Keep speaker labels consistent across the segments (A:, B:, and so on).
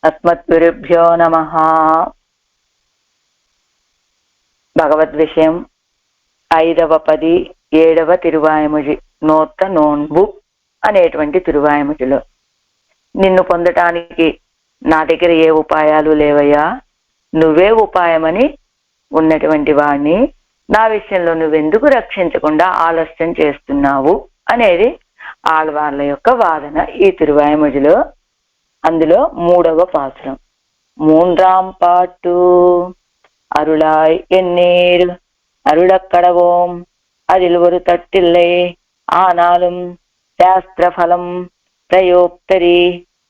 A: అస్మద్గురుభ్యో నమః. భగవద్విషయం 5వ పది 7వ తిరువాయముడి నోత నోన్బు అనేటువంటి తిరువాయముడిలో, నిన్ను పొందటానికి నా దగ్గర ఏ ఉపాయాలు లేవయ్యా, నువ్వే ఉపాయమని ఉన్నటువంటి వాడిని నా విషయంలో నువ్వెందుకు రక్షించకుండా ఆలస్యం చేస్తున్నావు అనేది ఆళ్వార్ల యొక్క వాదన ఈ తిరువాయముడిలో. అందులో 3వ పాసురం. 3ஆம் பாட்டு. அருளாய் எண்ணீர் அருளக்கடவோம் அதில் ஒரு தட்டில்லை ஆனாலும் சாஸ்திரபலம் பிரயோக்தரி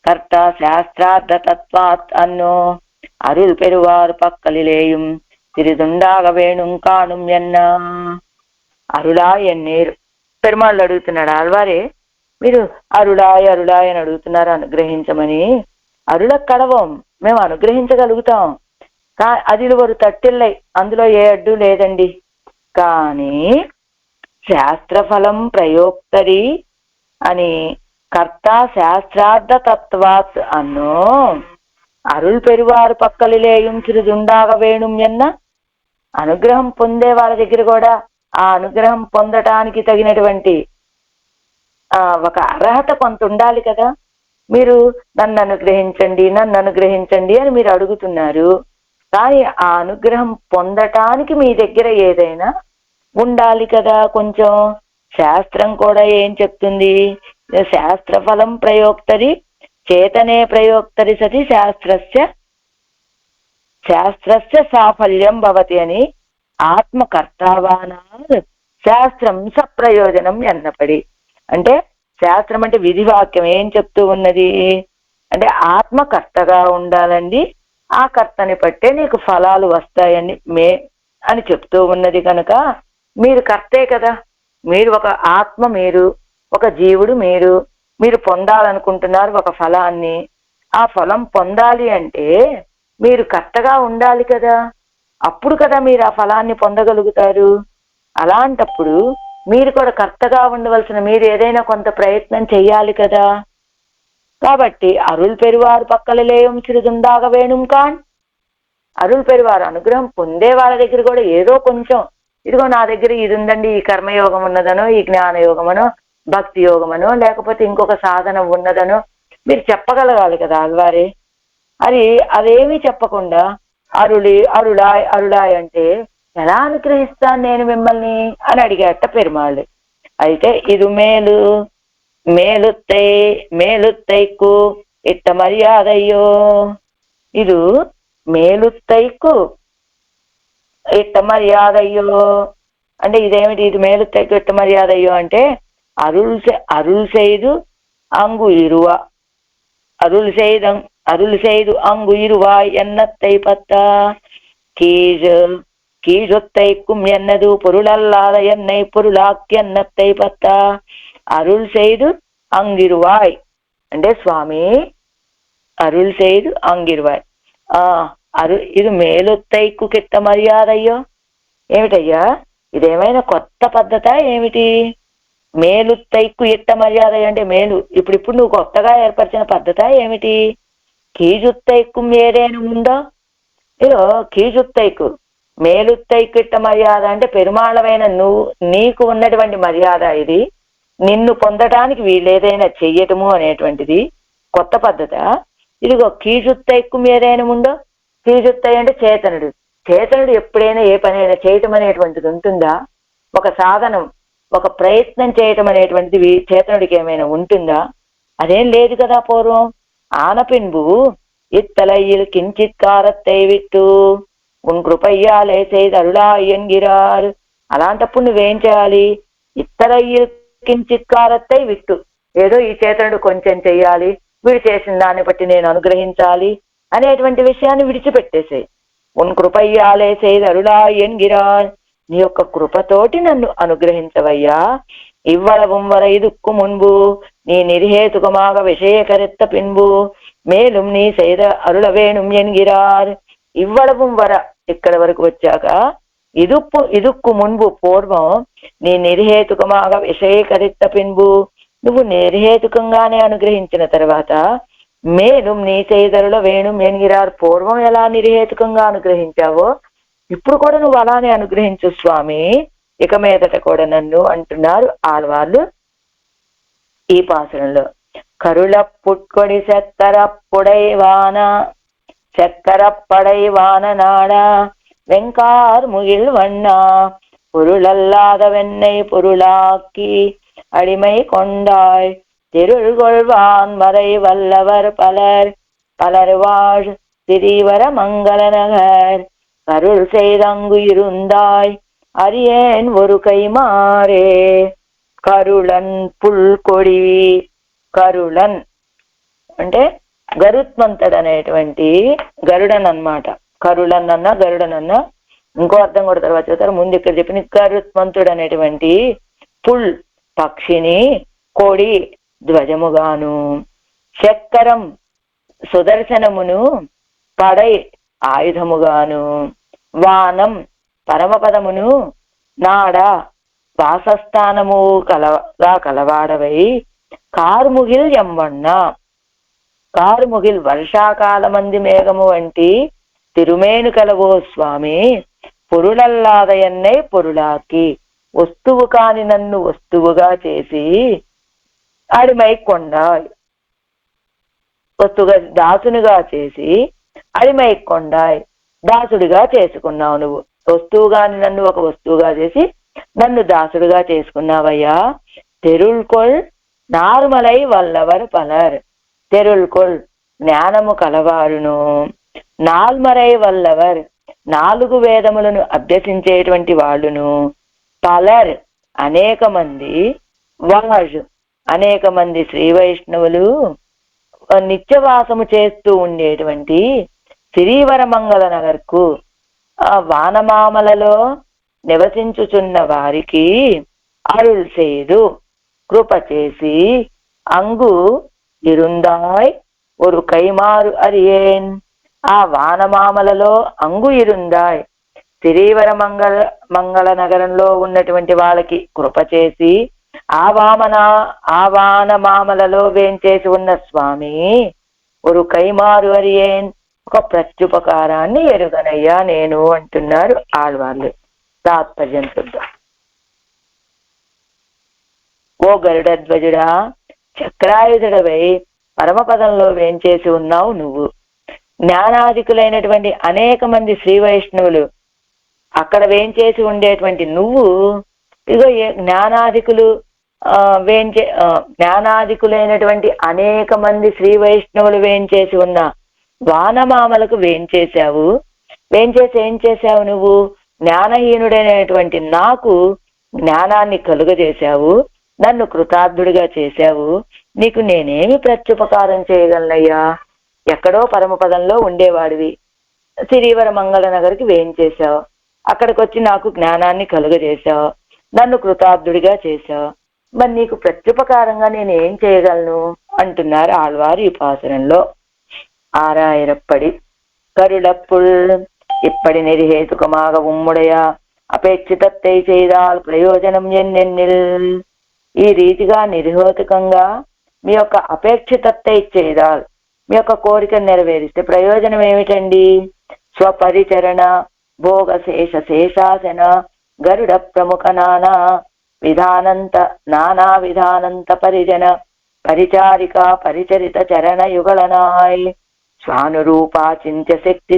A: கர்த்தா சாஸ்திரார்த்த தத்வாத் அன்னோ அருள் பெறுவார் பக்கலிலேயும் சிறிதுண்டாக வேணும் காணும் என்ன. అరుళాయ్ ఎన్నీరు. పెరుమాళ్ళు అడుగుతున్నాడు, ఆళ్వారే మీరు అరుళాయ్ అరుళాయ్ అని అడుగుతున్నారు అనుగ్రహించమని. అరుళ కడవం, మేము అనుగ్రహించగలుగుతాం. అది ఒక తట్టిల్లై, అందులో ఏ అడ్డు లేదండి. కానీ శాస్త్రఫలం ప్రయోక్తరి అని కర్త శాస్త్రార్థ తత్వాత్ అన్నో అరుள் పెరువారు పక్కలిలేయం చిరుదుండాగ వేణుం ఎన్న. అనుగ్రహం పొందే వాళ్ళ దగ్గర కూడా ఆ అనుగ్రహం పొందటానికి తగినటువంటి ఒక అర్హత కొంత ఉండాలి కదా. మీరు నన్ను అనుగ్రహించండి నన్ను అనుగ్రహించండి అని మీరు అడుగుతున్నారు, కానీ ఆ అనుగ్రహం పొందటానికి మీ దగ్గర ఏదైనా ఉండాలి కదా కొంచెం. శాస్త్రం కూడా ఏం చెప్తుంది? శాస్త్రఫలం ప్రయోక్తరి చేతనే ప్రయోక్తరి సతి శాస్త్రస్య సాఫల్యం భవతి అని ఆత్మకర్తావానా శాస్త్రం సప్రయోజనం ఎన్నపడి. అంటే శాస్త్రం అంటే విధివాక్యం ఏం చెప్తూ ఉన్నది అంటే ఆత్మకర్తగా ఉండాలండి, ఆ కర్తని పట్టే నీకు ఫలాలు వస్తాయని అని చెప్తూ ఉన్నది. కనుక మీరు కర్తే కదా, మీరు ఒక ఆత్మ, మీరు ఒక జీవుడు, మీరు పొందాలనుకుంటున్నారు ఒక ఫలాన్ని. ఆ ఫలం పొందాలి అంటే మీరు కర్తగా ఉండాలి కదా, అప్పుడు కదా మీరు ఆ ఫలాన్ని పొందగలుగుతారు. అలాంటప్పుడు మీరు కూడా కర్తగా ఉండవలసిన మీరు ఏదైనా కొంత ప్రయత్నం చెయ్యాలి కదా. కాబట్టి అరుள் పెరువారు పక్కలలేయం చిరుదుండాగ వేణుం కాన్. అరుள் పెరువారు అనుగ్రహం పొందే వాళ్ళ దగ్గర కూడా ఏదో కొంచెం, ఇదిగో నా దగ్గర ఇది ఉందండి, ఈ కర్మయోగం ఉన్నదనో, ఈ జ్ఞానయోగమనో, భక్తి యోగమనో, లేకపోతే ఇంకొక సాధన ఉన్నదనో మీరు చెప్పగలగాలి కదా ఆళ్వారే. అదేమీ చెప్పకుండా అరుళాయ్ అరుళాయ్ అంటే ఎలా అనుగ్రహిస్తాను నేను మిమ్మల్ని అని అడిగాట పెరుమాళ్ళు. అయితే ఇది మేలుత్తైకు ఇట్ట మర్యాదయ్యో, ఇది మేలుత్తైకు ఇట్ట మర్యాదయ్యో అంటే ఇదేమిటి? ఇది మేలుత్తైకు ఇట్ట మర్యాదయ్యో అంటే అరుள் செய்து அங்கு இருவா அருள் செய்து அங்கு இருவாய் எண்ணத்தை பத்தா கீழொத்தைக்கும் என்னது பொருளல்லாத என்னை பொருளாக்கி ఎన్నத்தை పత్తా. అరుள் செய்து అంగిరువాయ్ అంటే స్వామి అరుள் செய்து అంగిరువాయ్. ఇది మేలుత్తైకు కిట్ట మర్యాద అయ్యో. ఏమిటయ్యా ఇదేమైనా కొత్త పద్ధత ఏమిటి? మేలుత్తైకు ఇట్ట మర్యాద అంటే మేలు ఇప్పుడు నువ్వు కొత్తగా ఏర్పరిచిన పద్ధత ఏమిటి? కీజుత్తైకు ఏదైనా ఉందో? ఇదో కీజుత్తైకు మేలుత్తైకు ఇట్ట మర్యాద అంటే పెరుమాళమైన నీకు ఉన్నటువంటి మర్యాద ఇది. నిన్ను పొందటానికి వీళ్ళేదైనా చెయ్యటము అనేటువంటిది కొత్త పద్ధత. ఇదిగో కీజుత్తైకు ఏదైనా ఉందో? కీజుత్తై అంటే చేతనుడు ఎప్పుడైనా ఏ పనైనా చేయటం అనేటువంటిది ఉంటుందా? ఒక సాధనం, ఒక ప్రయత్నం చేయటం అనేటువంటిది చేతనుడికి ఏమైనా ఉంటుందా? అదేం లేదు కదా. పూర్వం ఆనపిన్బు ఇత్తలయ్యలు కించిత్ కారత్తై విట్టు ఉన్ కృపయ్యాలే செய்து అరుళాయ్ ఎన్గిరారు. అలాంటప్పుడు నువ్వేం చేయాలి? ఇత్తలయ్యలు కించిత్ కారత్తై విట్టు, ఏదో ఈ చేతనుడు కొంచెం చెయ్యాలి, వీడు చేసిన దాన్ని బట్టి నేను అనుగ్రహించాలి అనేటువంటి విషయాన్ని విడిచిపెట్టేసే. ఉన్ కృపయ్యాలే செய்து అరుళాయ్ ఎన్గిరార్, నీ యొక్క కృపతోటి నన్ను అనుగ్రహించవయ్యా. ఇవ్వళவும் వర ఇదుక్కు మున్బు నీ నిర్హేతుకమాగ విషయకరెత్త పిన్బు మేలుం నీ செய்த అరుళ వేణుం ఎన్గిరార్. ఇవ్వళவும் వర ఇక్కడ వరకు వచ్చాక ఇదుక్కు మున్పు పూర్వం నీ నిర్హేతుకమాగా విషయీకరిత పిన్బు నువ్వు నిర్హేతుకంగానే అనుగ్రహించిన తర్వాత మేலும் నీ చేదరులో వేణుం ఎన్గిరారు పూర్వం ఎలా నిర్హేతుకంగా అనుగ్రహించావో ఇప్పుడు కూడా నువ్వు అలానే అనుగ్రహించు స్వామి, ఇక మీదట కూడా నన్ను అంటున్నారు ఆళ్వార్లు ఈ పాసురంలో. కరుళ పుట్కొడి చక్కర పడైవాన నాడ வெங்கார் முகில் வண்ணா பொருளல்லாத வெண்ணை பொருளாக்கி அடிமை கொண்டாய் திருள்கொள்வான் மறை வல்லவர் பலர் வாழ் திரிவர மங்கள நகர் கருள் செய்தங்கு இருந்தாய் அரியேன் ஒரு கைமாறே. కరుళన్ పుల్కొడి, కరుళన్ అంటే గరుత్మంతుడు అనేటువంటి గరుడన్ అన్నమాట. కరుళన్ అన్న గరుడనన్న ఇంకో అర్థం కూడా తర్వాత చెప్తారు, ముందు ఇక్కడ చెప్పిన గరుత్మంతుడు అనేటువంటి పుల్ పక్షిని, కోడి ధ్వజముగాను, చక్కరం సుదర్శనమును, పడై ఆయుధముగాను, వానం పరమపదమును, నాడ వాసస్థానము కలవాడవై, కార్ముగిల్ ఎంవన్న కార్ముగిల్ వర్షాకాలమంది మేఘము వంటి తిరుమేను కలవో స్వామి, పొరులల్లాదయన్నై పొరులాకి వస్తువు కాని నన్ను వస్తువుగా చేసి అడిమై కొండాయ్, వస్తువుగా దాసునిగా చేసి అడిమై కొండాయ్ దాసుడిగా చేసుకున్నావు. నువ్వు వస్తువుగాని నన్ను ఒక వస్తువుగా చేసి నన్ను దాసుడుగా చేసుకున్నావయ్యా. తెరుల్కొల్ నార్మలై వల్లవర్ పలర్, తెరుల్కొల్ జ్ఞానము కలవారును, నాల్మరై వల్లవర్ 4 వేదములను అభ్యసించేటువంటి వాళ్ళును, పలర్ అనేక మంది, వాజ్ అనేక మంది శ్రీ వైష్ణవులు నిత్యవాసము చేస్తూ ఉండేటువంటి శ్రీవర మంగళ నగర్కు వానమామలలో నివసించుచున్న వారికి అరుల్ సేదు కృప చేసి అంగు ఇరుందాయ్ ஒரு కైమారు అరియేన్, ఆ వానమామలలో అంగు ఇరుందాయ్ శ్రీవర మంగళ నగరంలో ఉన్నటువంటి వాళ్ళకి కృప చేసి ఆ వానమామలలో వేంచేసి ఉన్న స్వామి ஒரு కైమారు అరియేన్ ఒక ప్రత్యుపకారాన్ని ఎరుగనయ్యా నేను అంటున్నారు ఆళ్వార్లు. తాత్పర్యం చూద్దాం. ఓ గరుడధ్వజుడా, చక్రాయుధుడవై పరమపదంలో వేంచేసి ఉన్నావు నువ్వు. జ్ఞానాధికులైనటువంటి అనేక మంది శ్రీ వైష్ణవులు అక్కడ వేంచేసి ఉండేటువంటి నువ్వు ఇగో జ్ఞానాధికులైనటువంటి అనేక మంది శ్రీ వైష్ణవులు వేంచేసి ఉన్న వానమామలకు వేంచేశావు. వేంచేసి ఏం చేశావు నువ్వు? జ్ఞానహీనుడైనటువంటి నాకు జ్ఞానాన్ని కలుగజేశావు, నన్ను కృతార్థుడిగా చేశావు. నీకు నేనేమి ప్రత్యుపకారం చేయగలనయ్యా? ఎక్కడో పరమపదంలో ఉండేవాడివి, శ్రీవర మంగళ నగర్కి వేయించేశావు, అక్కడికి వచ్చి నాకు జ్ఞానాన్ని కలుగజేశావు, నన్ను కృతార్థుడిగా చేశావు. మరి నీకు ప్రత్యుపకారంగా నేను ఏం చేయగలను అంటున్నారు ఆళ్వారు ఈ పాసురంలో. ఆరాయిరప్పడి కరుళప్పుల్ இப்படி நெறிஹேதுகமாக உம்முடைய అపేక్షితత్తై చేదాల్ ప్రయోజనం ఎన్నెన్నిల్. ఈ రీతిగా నిర్హేతుకంగా మీ యొక్క అపేక్షితత్తై చేదాల్, మీ యొక్క కోరికను నెరవేరిస్తే ప్రయోజనం ఏమిటండి? స్వపరిచరణ భోగ శేషాసన గరుడ ప్రముఖ నానా విధానంత పరిజన పరిచారిక పరిచరిత చరణ యుగళనాయ్ స్వానురూపా చింత్య శక్తి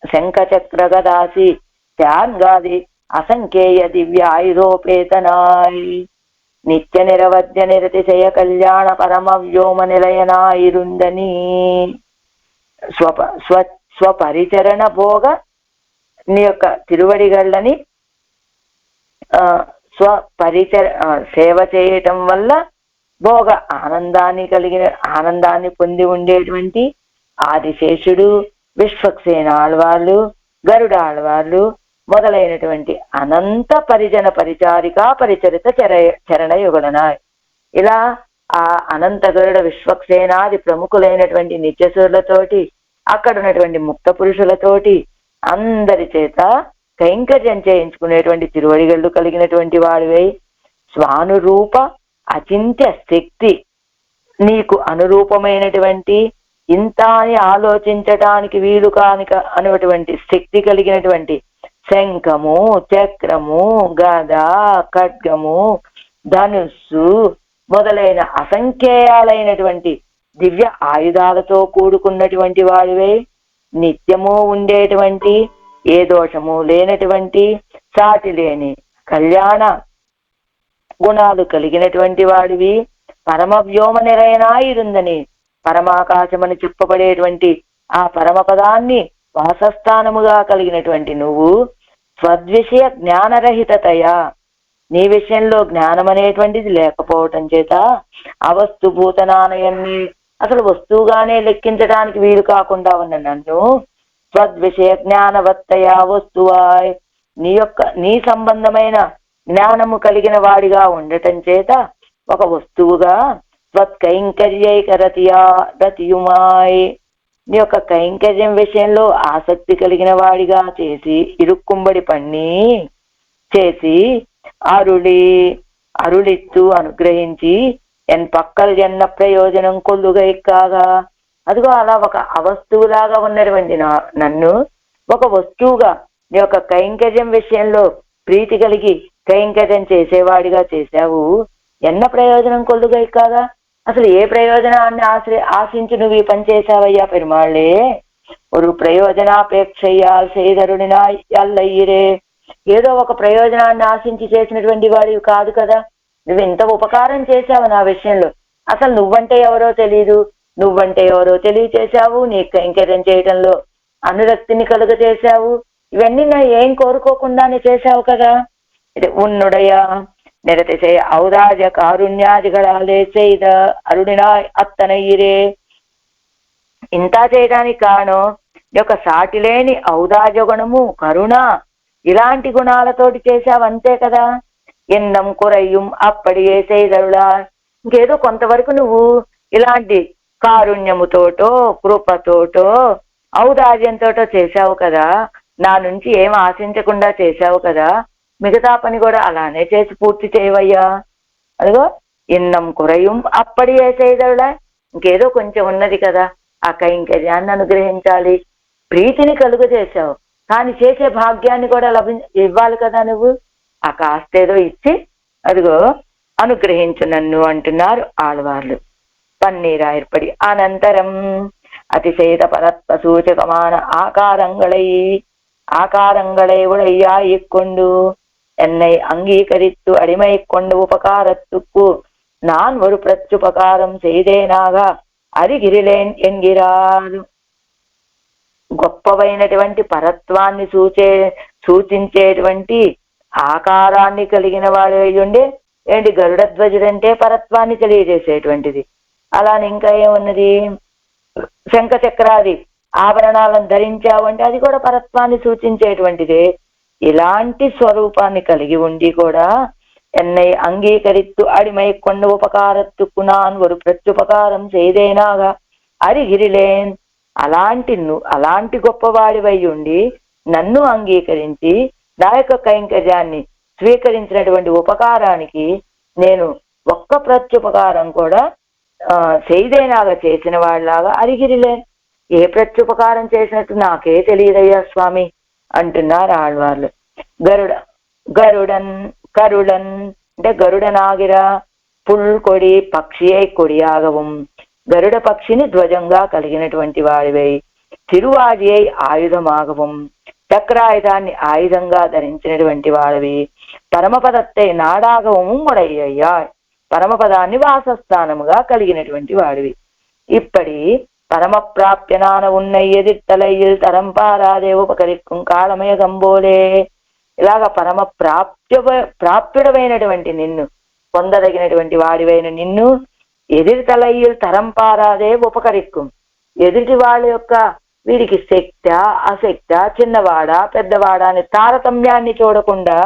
A: శంఖచక్ర గదాసి త్యాగాది అసంఖ్యేయ దివ్య ఆయుధోపేతనాయ్ నిత్య నిరవధ్య నిరతిశయ కళ్యాణ పరమ వ్యోమ నిలయనాయిరుందని. స్వపరిచరణ భోగ నీ యొక్క తిరువడిగళ్ళని సేవ చేయటం వల్ల భోగ ఆనందాన్ని పొంది ఉండేటువంటి ఆదిశేషుడు, విశ్వక్సేన ఆళ్వార్లు, గరుడ ఆళ్వార్లు మొదలైనటువంటి అనంత పరిజన పరిచారిక పరిచరిత చరణ యుగళనాయ్. ఇలా ఆ అనంత గరుడ విశ్వక్సేనాది ప్రముఖులైనటువంటి నిత్యసూరులతోటి, అక్కడ ఉన్నటువంటి ముక్త పురుషులతోటి అందరి చేత కైంకర్యం చేయించుకునేటువంటి తిరువడిగళ్ళు కలిగినటువంటి వాడివై స్వానురూప అచింత్య శక్తి, నీకు అనురూపమైనటువంటి ఇంత అని ఆలోచించటానికి వీలు కానిక అనేటువంటి శక్తి కలిగినటువంటి శంఖము, చక్రము, గద, ఖడ్గము, ధనుస్సు మొదలైన అసంఖ్యేయాలైనటువంటి దివ్య ఆయుధాలతో కూడుకున్నటువంటి వాడివై నిత్యము ఉండేటువంటి ఏ దోషము లేనటువంటి సాటి లేని కళ్యాణ గుణాలు కలిగినటువంటి వాడివి, పరమ వ్యోమ నిరయనాయిరుందని పరమాకాశమని చెప్పబడేటువంటి ఆ పరమపదాన్ని వాసస్థానముగా కలిగినటువంటి నువ్వు స్వద్విషయ జ్ఞానరహితతయా, నీ విషయంలో జ్ఞానం అనేటువంటిది లేకపోవటం చేత అవస్తుభూతనానయాన్ని అసలు వస్తువుగానే లెక్కించడానికి వీలు కాకుండా ఉన్న నన్ను స్వద్విషయ జ్ఞానవత్తయా వస్తువాయ్, నీ సంబంధమైన జ్ఞానము కలిగిన వాడిగా ఉండటం చేత ఒక వస్తువుగా రతియుమాయ్, నీ యొక్క కైంకర్యం విషయంలో ఆసక్తి కలిగిన వాడిగా చేసి ఇరుక్కుంబడి పన్ని చేసి అరుళిత్తు అనుగ్రహించి ఎన్ పక్కలు ఎన్న ప్రయోజనం కొల్లుగా కాగా, అదిగో అలా ఒక అవస్తువులాగా ఉన్నటువంటి నన్ను ఒక వస్తువుగా నీ యొక్క కైంకర్యం విషయంలో ప్రీతి కలిగి కైంకర్యం చేసేవాడిగా చేశావు. ఎన్న ప్రయోజనం కొల్లుగా కాగా, అసలు ఏ ప్రయోజనాన్ని ఆశించి నువ్వు ఈ పని చేశావయ్యా పెరుమాళ్ళే? ఒక ప్రయోజనాపేక్షయ్యాల్ చేయధరుడినా అల్లయ్యరే, ఏదో ఒక ప్రయోజనాన్ని ఆశించి చేసినటువంటి వాడివి కాదు కదా. నువ్వు ఇంత ఉపకారం చేశావు నా విషయంలో, అసలు నువ్వంటే ఎవరో తెలీదు, నువ్వంటే ఎవరో తెలియచేశావు, నీ కైంకర్యం చేయటంలో అనురక్తిని కలుగ చేశావు. ఇవన్నీ నా ఏం కోరుకోకుండానే చేశావు కదా. ఇది ఉన్నుడయా నిరతిశయ ఔదార్య కారుణ్యాదిగళాలే చేద అరుడినాయ్ అత్తనయ్యిరే. ఇంత చేయడానికి కారణం యొక్క సాటి లేని ఔదార్య గుణము, కరుణ, ఇలాంటి గుణాలతోటి చేశావంతే కదా. ఎన్నం కురయ్యం అప్పటి ఏ చేయదరుడా, ఇంకేదో కొంతవరకు నువ్వు ఇలాంటి కారుణ్యముతోటో కృపతోటో ఔదార్యంతోటో చేశావు కదా, నా నుంచి ఏం ఆశించకుండా చేశావు కదా. మిగతా పని కూడా అలానే చేసి పూర్తి చేయవయ్యా. అదిగో ఇన్నం కురయం అప్పటి ఏ చేయదరుడా, ఇంకేదో కొంచెం ఉన్నది కదా, ఆ కైంకర్యాన్ని అనుగ్రహించాలి, ప్రీతిని కలుగ చేశావు, కానీ చేసే భాగ్యాన్ని కూడా ఇవ్వాలి కదా నువ్వు. ఆ కాస్తేదో ఇచ్చి అదిగో అనుగ్రహించు నన్ను అంటున్నారు ఆళ్వార్లు. పన్నీరాయర్పడి అనంతరం அதிசேத பரத்வ சூச்சகமான ஆகாரங்களை உடையாயிக்கொண்டு என்னை அங்கீகரித்து அடிமை கொண்ட உபகாரத்துக்கு நான் ஒரு பிரத்யுபகாரம் செய்தேனாக అరిగిరిలేన్ ఎన్గిరారు. గొప్పవైనటువంటి పరత్వాన్ని సూచించేటువంటి ఆకారాన్ని కలిగిన వాడు అయ్యుండే ఏంటి గరుడధ్వజుడంటే పరత్వాన్ని తెలియజేసేటువంటిది. అలానే ఇంకా ఏమున్నది, శంఖ చక్రాది ఆభరణాలను ధరించావంటే అది కూడా పరత్వాన్ని సూచించేటువంటిదే. ఇలాంటి స్వరూపాన్ని కలిగి ఉండి కూడా ఎన్నై అంగీకరిత్తు అడిమై కొండ ఉపకారత్తుకు నాన్ ఒక ప్రత్యుపకారం చేయదేనాగా అరిగిరిలేన్. అలాంటి గొప్పవాడివై ఉండి నన్ను అంగీకరించి నా యొక్క కైంకర్యాన్ని స్వీకరించినటువంటి ఉపకారానికి నేను ఒక్క ప్రత్యుపకారం కూడా చేయదేనాగా చేసిన వాళ్ళలాగా అరిగిరిలేన్. ఏ ప్రత్యుపకారం చేసినట్టు నాకే తెలియదయ్యా స్వామి అంటున్నారు ఆళ్వార్లు. கருடன் గరుడనాగిర పుల్కొడి పక్షి అయి కొడియాగవం. గరుడ పక్షిని ధ్వజంగా కలిగినటువంటి వాడివై తిరువాది అయి ఆయుధమాగవం. చక్రాయుధాన్ని ఆయుధంగా ధరించినటువంటి వాడివి. పరమపదత్తై నాడాగవము ముడయ్యయ్యా, పరమపదాన్ని వాసస్థానముగా కలిగినటువంటి వాడివి. ఇప్పటి పరమ ప్రాప్యనాన ఉన్న ఎదిట్టలయ్యల్ తరంపారాదే ఉపకరిక్కుం కాళమయ గంబోలే. ఇలాగ పరమ ప్రాప్యుడమైనటువంటి నిన్ను, పొందదగినటువంటి వాడివైన నిన్ను ఎదిరితలయ్యలు తరంపారాదే ఉపకరిక్కుం. ఎదుటి వాళ్ళ యొక్క వీడికి శక్త అశక్త, చిన్నవాడా పెద్దవాడా అని తారతమ్యాన్ని చూడకుండా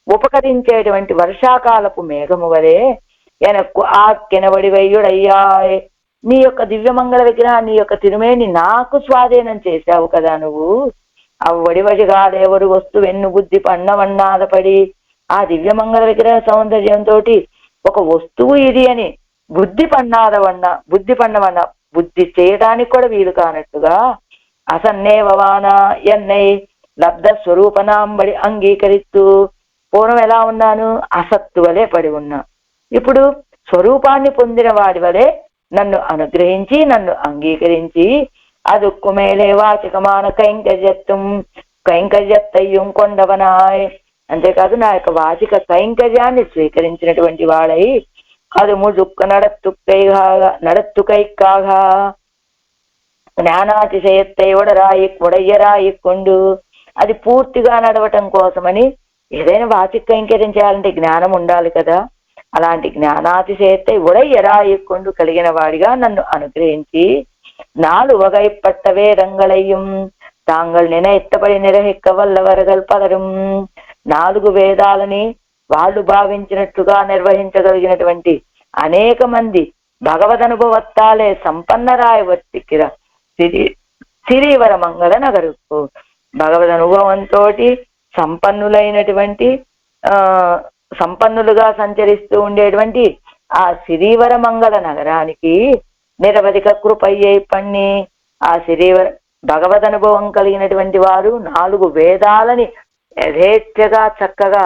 A: ఉపకరించేటువంటి వర్షాకాలపు మేఘము వలె ఎనక్కు ఆక్కెనబడివయ్యుడయ్యా. నీ యొక్క దివ్యమంగళ విగ్రహాన్ని, నీ యొక్క తిరుమేని నాకు స్వాధీనం చేశావు కదా నువ్వు. అవ్వడివడిగాదేవరు వస్తువెన్ను బుద్ధి పన్నవన్నాదపడి ఆ దివ్యమంగళ విగ్రహ సౌందర్యంతో ఒక వస్తువు ఇది అని బుద్ధి పన్నవన్న బుద్ధి చేయడానికి కూడా వీలు కానట్టుగా అసన్నేవవాన ఎన్నై లబ్ధ స్వరూపనాంబడి అంగీకరిస్తూ పూర్వం ఎలా ఉన్నాను? అసత్తు వలె పడి ఉన్నా. ఇప్పుడు స్వరూపాన్ని పొందిన వాడి వలె నన్ను అనుగ్రహించి నన్ను అంగీకరించి అదుక్కు మేలే వాచికమాన కైంకర్యత్తయ్యం కొండవనాయ్. అంతేకాదు నా యొక్క వాచిక కైంకర్యాన్ని స్వీకరించినటువంటి వాడై అది ముజుక్క నడత్తుకైక్కాగా జ్ఞానాతిశయత్తై ఉడయ్యరాయి కొండు. అది పూర్తిగా నడవటం కోసమని ఏదైనా వాచిక కైంకర్యం చేయాలంటే జ్ఞానం ఉండాలి కదా. అలాంటి జ్ఞానాతిశయత్తై ఉడయ్యరాయికొండు కలిగిన వాడిగా నన్ను అనుగ్రహించి నాలువగైపట్టవే రంగళయ్యం తాంగల్ నినెత్తపడి నిరహిక్క వల్లవరగల్ పదరం. 4 వేదాలని వాళ్ళు భావించినట్టుగా నిర్వహించగలిగినటువంటి అనేక మంది భగవదనుభవత్తాలే సంపన్నరాయ వర్తికిర సిరీవర మంగళ నగరుకు. భగవద్ అనుభవంతో సంపన్నులైనటువంటి సంపన్నులుగా సంచరిస్తూ ఉండేటువంటి ఆ సిరీవర మంగళ నగరానికి నిరవధిక కృపయ్యై పన్ని. ఆ సిరీవర భగవద్ అనుభవం కలిగినటువంటి వారు 4 వేదాలని యథేచ్ఛగా చక్కగా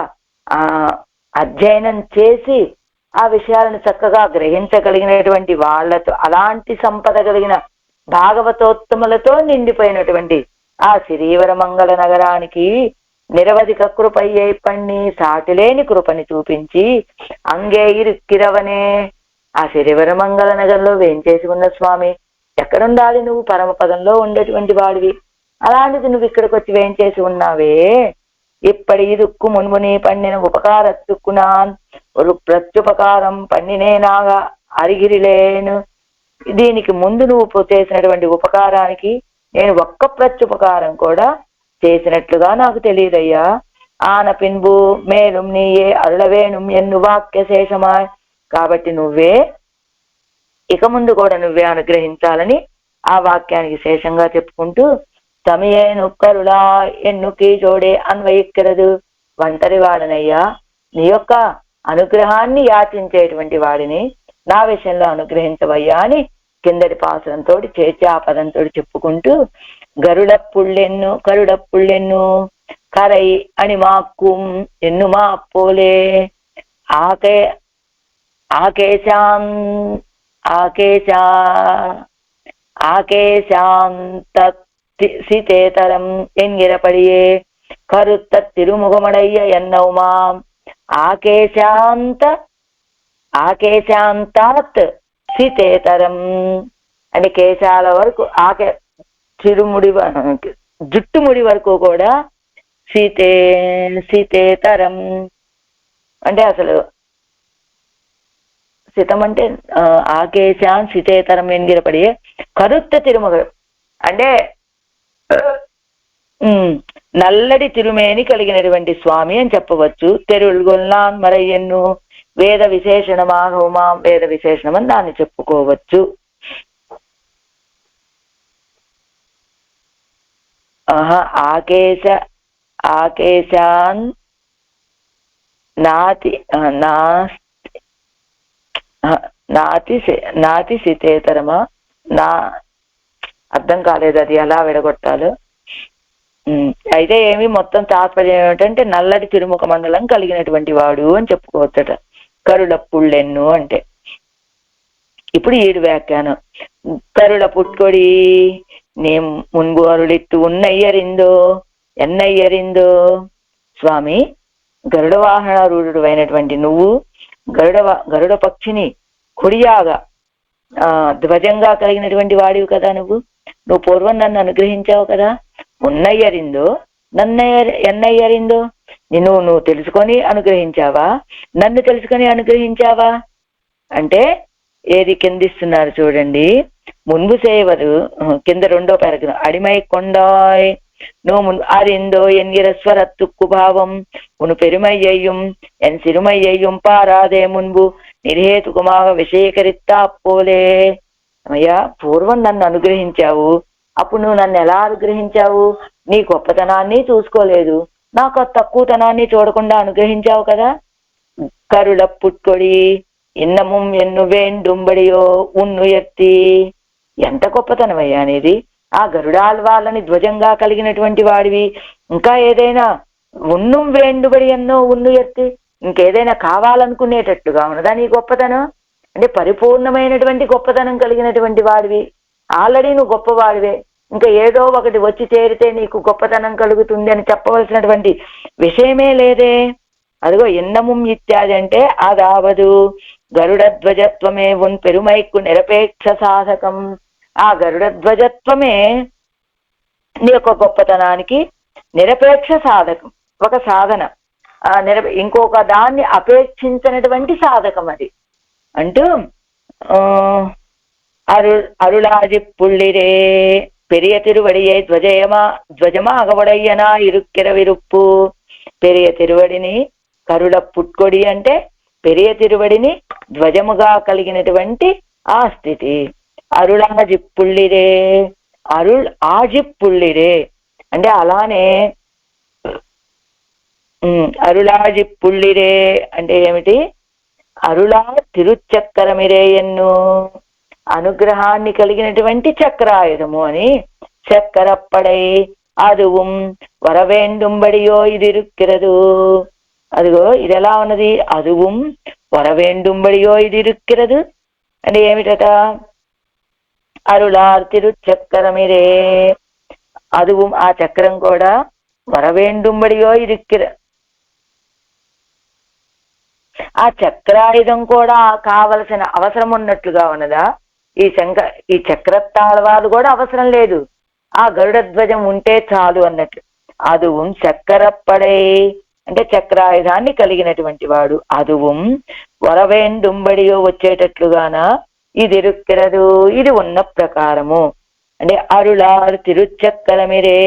A: అధ్యయనం చేసి ఆ విషయాలను చక్కగా గ్రహించగలిగినటువంటి వాళ్ళతో అలాంటి సంపద కలిగిన భాగవతోత్తములతో నిండిపోయినటువంటి ఆ సిరీవర మంగళ నగరానికి నిరవధిక కృపయ్యై పన్ని సాటిలేని కృపని చూపించి అంగే ఇరుక్కిరవనే. ఆ సిరివర మంగళ నగర్లో వేంచేసి ఉన్న స్వామి ఎక్కడుండాలి? నువ్వు పరమపదంలో ఉండేటువంటి వాడివి. అలాంటిది నువ్వు ఇక్కడికి వచ్చి వేంచేసి ఉన్నావే. ఇప్పటి ఇదుక్కు మున్ముని పండిన ఉపకారత్తుక్కునాన్ ఒక ప్రత్యుపకారం పండినేనాగా అరిగిరిలేను. దీనికి ముందు నువ్వు చేసినటువంటి ఉపకారానికి నేను ఒక్క ప్రత్యుపకారం కూడా చేసినట్లుగా నాకు తెలియదయ్యా. ఆన పిన్బు మేలుం నీయే అరుళవేణుం ఎన్ను వాక్య శేషమా. కాబట్టి నువ్వే ఇక ముందు కూడా నువ్వే అనుగ్రహించాలని ఆ వాక్యానికి శేషంగా చెప్పుకుంటూ తమియేను కరుళా ఎన్నుకి జోడే అన్వయిక్కిరదు. ఒంటరి వాడనయ్యా, నీ యొక్క అనుగ్రహాన్ని యాచించేటువంటి వాడిని నా విషయంలో అనుగ్రహించవయ్యా అని కిందటి పాసురంతో చేర్చి ఆ పదంతో చెప్పుకుంటూ గరుడ పుళ్ళెన్ను కరై అని మాక్కుం ఎన్ను మా పోలే ஆகேசாந்த சிதேதரம் என்கிறபடியே கருத்த திருமுகமடைய என்னவுமாம் ఆకేశాంతాత్ సితేతరం అంటే కేశాల వరకు చిరుముడి జుట్టుముడి వరకు కూడా సీతేతరం అంటే అసలు సితం అంటే ఆకేశాన్ సితేతరం ఎన్గిరపడి కరుత్త తిరుముగ అంటే నల్లడి తిరుమేని కలిగినటువంటి స్వామి అని చెప్పవచ్చు. తెరుల్గొల్లాన్ మరయ్యన్ను వేద విశేషణమాహోమా వేద విశేషణం అని దాన్ని చెప్పుకోవచ్చు. ఆకేశాన్ నాతి సితేతరమా నా అర్థం కాలేదు అది ఎలా విడగొట్టాలో. అయితే ఏమి మొత్తం తాత్పర్యం ఏమిటంటే నల్లటి తిరుముఖ మండలం కలిగినటువంటి వాడు అని చెప్పుకోవచ్చట. కరుడ పుళ్ళెన్ను అంటే ఇప్పుడు 7 వ్యాఖ్యానం. కరుడ పుట్కొడి నే మున్బు అరుళిత్తు ఎన్నయ్యరిందో స్వామి గరుడ వాహనారూఢుడు అయినటువంటి నువ్వు గరుడ పక్షిని కొడియాగా ధ్వజంగా కలిగినటువంటి వాడివి కదా. నువ్వు పూర్వం నన్ను అనుగ్రహించావు కదా. ఉన్నయ్యరిందో ఎన్నయ్యరిందో నువ్వు తెలుసుకొని అనుగ్రహించావా, నన్ను తెలుసుకొని అనుగ్రహించావా అంటే ఏది కిందిస్తున్నారు చూడండి. మున్బు సేవరు కింద 2వ పారాగ్రాఫ్ అడిమై కొండాయ్ నువ్వు அறிந்தோ என்கிற ஸ்வரத்துக்கு பாவம் உன் பெருமையையும் என் சிறுமையையும் பாராதே முன்பு నిర్హేతుకమాగ విషయకరిత్తా పోలే. అయ్యా పూర్వం నన్ను అనుగ్రహించావు, అప్పుడు నువ్వు నన్ను ఎలా అనుగ్రహించావు నీ గొప్పతనాన్ని చూసుకోలేదు, నాకు తక్కువతనాన్ని చూడకుండా అనుగ్రహించావు కదా. కరుళ పుట్కొడి ఇన్నముం ఎన్ను వేండుంబడియో ఉన్ను ఎత్తి. ఎంత గొప్పతనమయ్యా అనేది. ఆ గరుడాల్వాళ్ళని ధ్వజంగా కలిగినటువంటి వాడివి, ఇంకా ఏదైనా ఉన్నుం వేండుబడి ఎన్నో ఉన్ను ఎత్తి, ఇంకేదైనా కావాలనుకునేటట్టుగా ఉన్నదా నీ గొప్పతనం? అంటే పరిపూర్ణమైనటువంటి గొప్పతనం కలిగినటువంటి వాడివి, ఆల్రెడీ నువ్వు గొప్పవాడివే, ఇంకా ఏదో ఒకటి వచ్చి చేరితే నీకు గొప్పతనం కలుగుతుంది అని చెప్పవలసినటువంటి విషయమే లేదే. అదిగో ఎన్నముం ఇత్యాది అంటే అదావదు గరుడ ధ్వజత్వమే ఉన్ పెరుమైక్కు నిరపేక్ష సాధకం. ఆ గరుడ ధ్వజత్వమే నీ యొక్క గొప్పతనానికి నిరపేక్ష సాధకం, ఒక సాధన. ఇంకొక దాన్ని అపేక్షించినటువంటి సాధకం అది అంటూ అరుళాజి పుళ్ళిరే పెరియ తిరువడియే ధ్వజమా అగవడయ్యనా ఇరుక్కిర విరుప్పు. పెరియ తిరువడిని కరుళ పుట్కొడి అంటే పెరియ తిరువడిని ధ్వజముగా కలిగినటువంటి ఆ స్థితి. అరుళాజిప్పుళ్ళిరే, ఆజిప్పుళ్ళిరే అంటే అలానే అరుళాజిప్పుళ్ళిరే అంటే ఏమిటి? అరుళా తిరుచక్రమిరే ఎన్ను, అనుగ్రహాన్ని కలిగినటువంటి చక్రాయుధము అని. చక్కరప్పడై అదుவும் వరవేండుంబడియో ఇది ఇరుక్కిరదు. అదిగో ఇది ఎలా ఉన్నది? అదుவும் వరవేండుంబడియో ఇది ఇరుక్కిరదు అంటే ఏమిటట? అరుళార్ తిరుచక్రమిరే, అదుவும் ఆ చక్రం కూడా వరవేండుంబడియో ఇరుక్కిర, ఆ చక్రాయుధం కూడా కావలసిన అవసరం ఉన్నట్లుగా ఉన్నదా? ఈ చక్రతాళవాలు కూడా అవసరం లేదు, ఆ గరుడ ధ్వజం ఉంటే చాలు అన్నట్లు. అదుவும் చక్కరప్పడై అంటే చక్రాయుధాన్ని కలిగినటువంటి వాడు, అదుவும் వరవేండుంబడియో వచ్చేటట్లుగాన ఇది ఇరుక్కిరదు, ఇది ఉన్న ప్రకారము అంటే అరుళారు తిరుచక్రమిరే.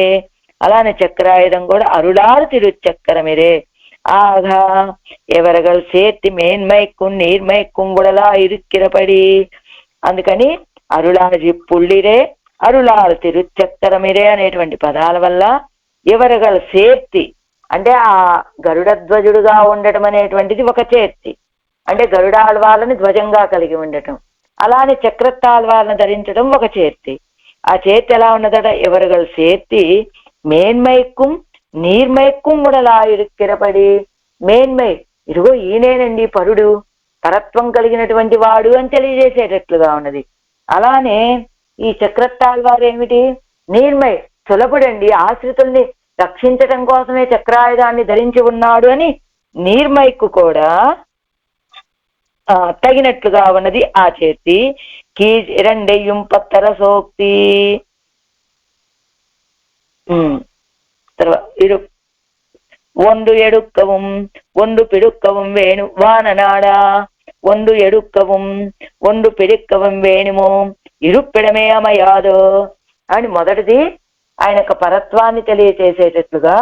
A: అలానే చక్రాయుధం కూడా అరుళారు తిరుచక్రమిరే. ஆகா ఎవరగల్ சேர்த்து మేన్మైக்கும் నీర్మైக்கும் ఉడలా ఇరుక్కిరపడి. అందుకని అరుళాజి పుళ్ళిరే అరుళారు తిరుచక్రమిరే అనేటువంటి పదాల వల్ల ఎవరగల్ సేర్తి అంటే ఆ గరుడ ధ్వజుడుగా ఉండటం అనేటువంటిది ఒక చేర్తి, అంటే గరుడాళ్వాళ్ళని ధ్వజంగా కలిగి ఉండటం. అలానే చక్రతాళ్వాళ్ళని ధరించడం ఒక చేర్తి. ఆ చేర్తి ఎలా ఉన్నదట? ఎవరగల్ సేర్తి మేన్మైக்கும் నీర్మైక్కుం ఉడలా ఇరుక్కిరపడి. మేన్మై ఇదిగో ఈయనేనండి పరుడు, పరత్వం కలిగినటువంటి వాడు అని తెలియజేసేటట్లుగా ఉన్నది. అలానే ఈ చక్రతాళ్వారు ఏమిటి? నీర్మై సులభుడండి, ఆశ్రితుల్ని రక్షించటం కోసమే చక్రాయుధాన్ని ధరించి ఉన్నాడు అని నీర్మైకు కూడా తగినట్లుగా ఉన్నది ఆ చేతి. కీ రెండెయ్యం పత్తర సోక్తి ஒன்று எடுக்கவும் ஒன்று பிடுக்கவும் வேணும் வானநாடா. ஒன்று எடுக்கவும் ஒன்று పిడుక్కవం వేణుమో ఇరుప్పిడమే అమయాదో అని మొదటిది ఆయన యొక్క పరత్వాన్ని తెలియచేసేటట్లుగా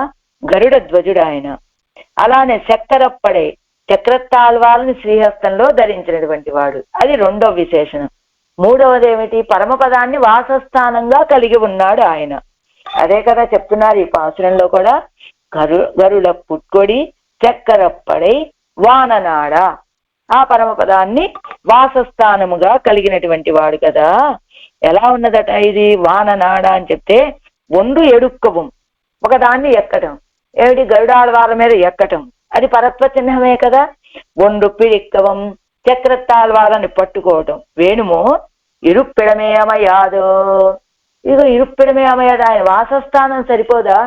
A: గరుడ ధ్వజుడు ఆయన. అలానే చక్కరప్పడే చక్రతాళ్వాలని శ్రీహస్తంలో ధరించినటువంటి వాడు, అది రెండవ విశేషణం. మూడవది ఏమిటి? పరమపదాన్ని వాసస్థానంగా కలిగి ఉన్నాడు ఆయన. అదే కదా చెప్తున్నారు ఈ పాసురంలో కూడా. గరుడ పుట్కొడి చక్కరప్పడై వాననాడ, ఆ పరమపదాన్ని వాసస్థానముగా కలిగినటువంటి వాడు కదా. ఎలా ఉన్నదట ఇది? వాననాడ అని చెప్తే ఒండు ఎడుక్కవం, ఒకదాన్ని ఎక్కటం. ఏమిటి? గరుడాళ్వాళ్ళ మీద ఎక్కటం, అది పరత్వ చిహ్నమే కదా. ఒండు పిడిక్కవం చక్రతాళ్వాళ్ళని పట్టుకోవటం. వేణుమో ఇరుప్పిడమే అమయాదో, ఇదిగో ఇరుప్పిడమే అమయాదు, ఆయన వాసస్థానం సరిపోదా?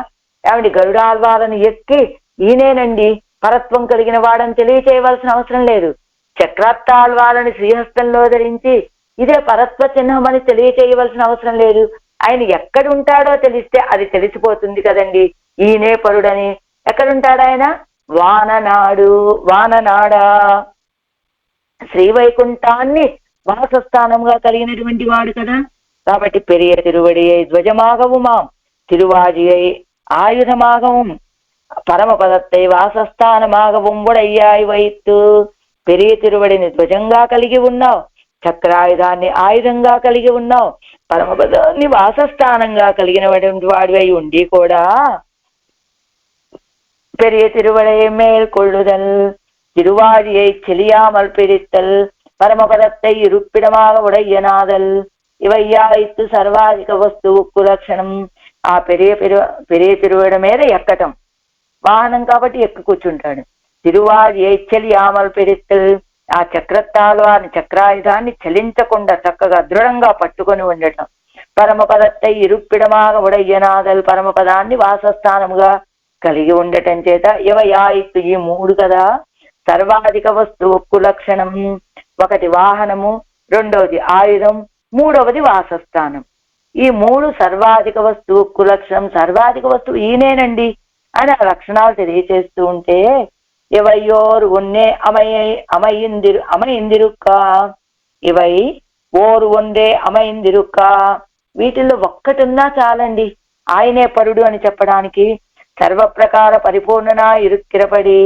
A: ఏమిటి? గరుడాళ్వాళ్ళని ఎక్కి ఈయనేనండి పరత్వం కలిగిన వాడని తెలియచేయవలసిన అవసరం లేదు. చక్రతాళ్వాళ్ళని శ్రీహస్తంలో ధరించి ఇదే పరత్వ చిహ్నం అని తెలియచేయవలసిన అవసరం లేదు. ఆయన ఎక్కడుంటాడో తెలిస్తే అది తెలిసిపోతుంది కదండి, ఈయనే పరుడని. ఎక్కడుంటాడు ఆయన? వాననాడు, వాననాడా, శ్రీవైకుంఠాన్ని వాసస్థానంగా కలిగినటువంటి వాడు కదా. కాబట్టి పెరియ తిరువడియై ధ్వజమాగవుమాం తిరువాజియై ఆయుధమాగవం పరమపదత్తై వాసస్థానమాగవం ఉడయ్యాయి వైత్తు. పెరియ తిరువడిని ధ్వజంగా కలిగి ఉన్నావు, చక్రాయుధాన్ని ఆయుధంగా కలిగి ఉన్నావు, పరమపదాన్ని వాసస్థానంగా కలిగినటువంటి వాడివై ఉండి కూడా பெரிய திருவடைய மேல் கொள்ளுதல் திருவாழியை செலியாமல் பிரித்தல் பரமபதத்தை இருப்பிடமாக உடையனாதல் ఇవయ్యాయిత్తు సర్వాధిక వస్తువుకు లక్షణం. ఆ పెరియ తిరువడ మీద ఎక్కటం, వాహనం కాబట్టి ఎక్కి కూర్చుంటాడు. తిరువారి చెలియామల్ పెరిత్తల్, ఆ చక్రత్తాలు వారిని చక్రాయుధాన్ని చలించకుండా చక్కగా దృఢంగా పట్టుకొని ఉండటం. పరమపదత్తై ఇరుప్పిడమాగ ఉడయ్యనాదల్, పరమపదాన్ని వాసస్థానముగా కలిగి ఉండటం చేత ఇవయాయిత్తు ఈ మూడు కదా సర్వాధిక వస్తువుకు లక్షణం. ఒకటి వాహనము, రెండవది ఆయుధం, మూడవది వాసస్థానం. ఈ మూడు సర్వాధిక వస్తువుకు లక్షణం. సర్వాధిక వస్తువు ఈయనేనండి అని ఆ లక్షణాలు తెలియచేస్తూ ఉంటే ఇవయ్యోరు ఉన్నే అమయిందిరుక్క, ఇవై ఓరు వందే అమయిందిరుక్క, వీటిల్లో ఒక్కటున్నా చాలండి ఆయనే పరుడు అని చెప్పడానికి. సర్వప్రకార పరిపూర్ణన ఇరుక్కిరపడి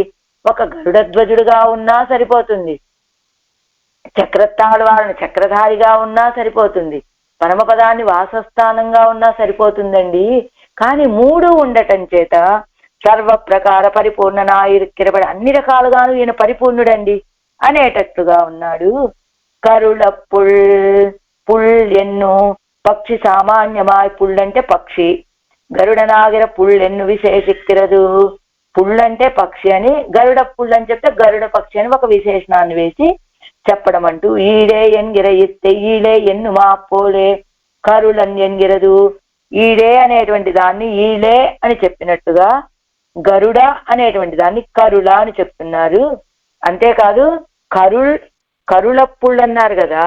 A: ఒక గరుడధ్వజుడుగా ఉన్నా సరిపోతుంది, చక్రత్తాడు వారిని చక్రధారిగా ఉన్నా సరిపోతుంది, పరమపదాన్ని వాసస్థానంగా ఉన్నా సరిపోతుందండి. కానీ మూడు ఉండటం చేత సర్వప్రకార పరిపూర్ణన ఇరుక్కిరపడి అన్ని రకాలుగాను ఈయన పరిపూర్ణుడండి అనేటట్టుగా ఉన్నాడు. కరుళ పుల్ ఎన్ను పక్షి సామాన్యమాయ్, పుళ్ళంటే పక్షి, గరుడనాగిర పుళ్ళెన్ను విశేషిక్కిరదు. పుళ్ళంటే పక్షి అని, గరుడ పుళ్ళని చెప్తే గరుడ పక్షి అని ఒక విశేషణాన్ని వేసి చెప్పడం అంటూ. ఈడే ఎన్గిర ఇస్తే ఈడే ఎన్ను మా పోలే కరులన్ ఎన్గిరదు. ఈడే అనేటువంటి దాన్ని ఈలే అని చెప్పినట్టుగా గరుడ అనేటువంటి దాన్ని కరుల అని చెప్తున్నారు. అంతేకాదు కరుళ పుళ్ళు అన్నారు కదా,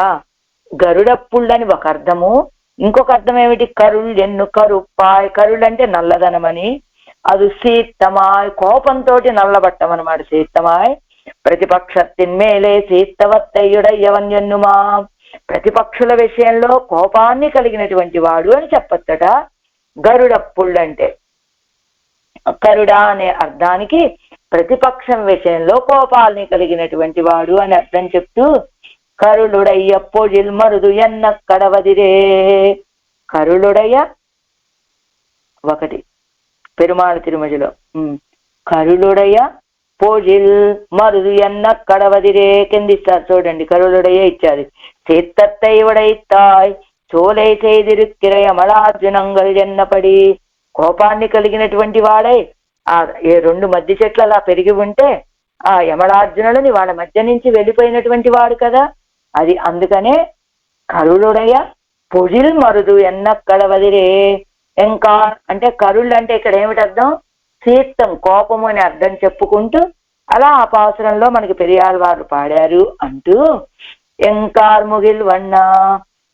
A: గరుడ పుళ్ళని ఒక అర్థము, ఇంకొక అర్థం ఏమిటి, కరుళ్ ఎన్ను కరుప్పాయ్, కరుళ్ళు అంటే నల్లదనమని, అది సీత్తమాయ్ కోపంతో నల్లబట్టం అనమాట. సీత్తమాయ్ ప్రతిపక్షத்தின் మేలే సీత్తవత్తయ్యుడయ్యవన్యన్నుమా, ప్రతిపక్షుల విషయంలో కోపాన్ని కలిగినటువంటి వాడు అని చెప్పచ్చట గరుడ పుళ్ళంటే. కరుడ అనే అర్థానికి ప్రతిపక్షం విషయంలో కోపాలని కలిగినటువంటి వాడు అని అర్థం చెప్తూ కరుళుడయ్య పొజిల్ మరుదు ఎన్న కడవదిరే. కరుళుడయ్య ఒకటి పెరుమాళ తిరుమజలో, కరుళుడయ్య పొజిల్ మరుదు ఎన్న కడవదిరే కిందిస్తారు చూడండి. కరుళుడయ్య ఇచ్చారు. చేత్తత్తై ఉడైతాయ్ చోలై చేదిరుక్కిర యమలార్జునంగల్ ఎన్నపడి, కోపాన్ని కలిగినటువంటి వాడై ఆ రెండు మధ్య చెట్లు అలా పెరిగి ఉంటే ఆ యమలార్జునులని వాళ్ళ మధ్య నుంచి వెళ్ళిపోయినటువంటి వాడు కదా. అది అందుకనే కరుళుడయ్య పొజిల్ మరుదు ఎన్న కడవదిరే. ఇంకా అంటే కరుళ్ళు అంటే ఇక్కడ ఏమిటి అర్థం, శీత్తం కోపము అని అర్థం చెప్పుకుంటూ అలా ఆ పాసురంలో మనకి పెరియార్ వారు పాడారు అంటూ. ఎంకార్ ముగిల్ వన్న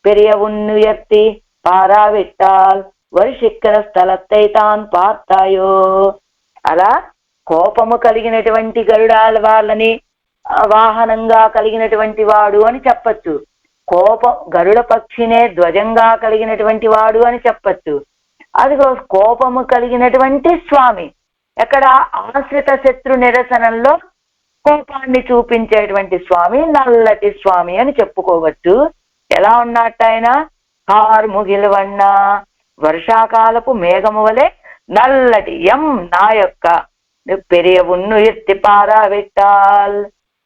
A: పెరియ ఉన్నుయర్తి పారావిట్టాల్ వరిశిక్కర స్థలత్తై తాన్ పార్తాయో. అలా కోపము కలిగినటువంటి గరుడాల వాళ్ళని వాహనంగా కలిగినటువంటి వాడు అని చెప్పచ్చు. గరుడ పక్షినే ధ్వజంగా కలిగినటువంటి వాడు అని చెప్పచ్చు. అదిగో కోపము కలిగినటువంటి స్వామి, ఎక్కడ ఆశ్రిత శత్రు నిరసనంలో కోపాన్ని చూపించేటువంటి స్వామి నల్లటి స్వామి అని చెప్పుకోవచ్చు. ఎలా ఉన్నట్టు ఆయన హార్ముగిలవన్న వర్షాకాలపు మేఘము వలె నల్లటి ఎం నా యొక్క పెరియ ఉన్ను ఎత్తి పారావిట్టాల్,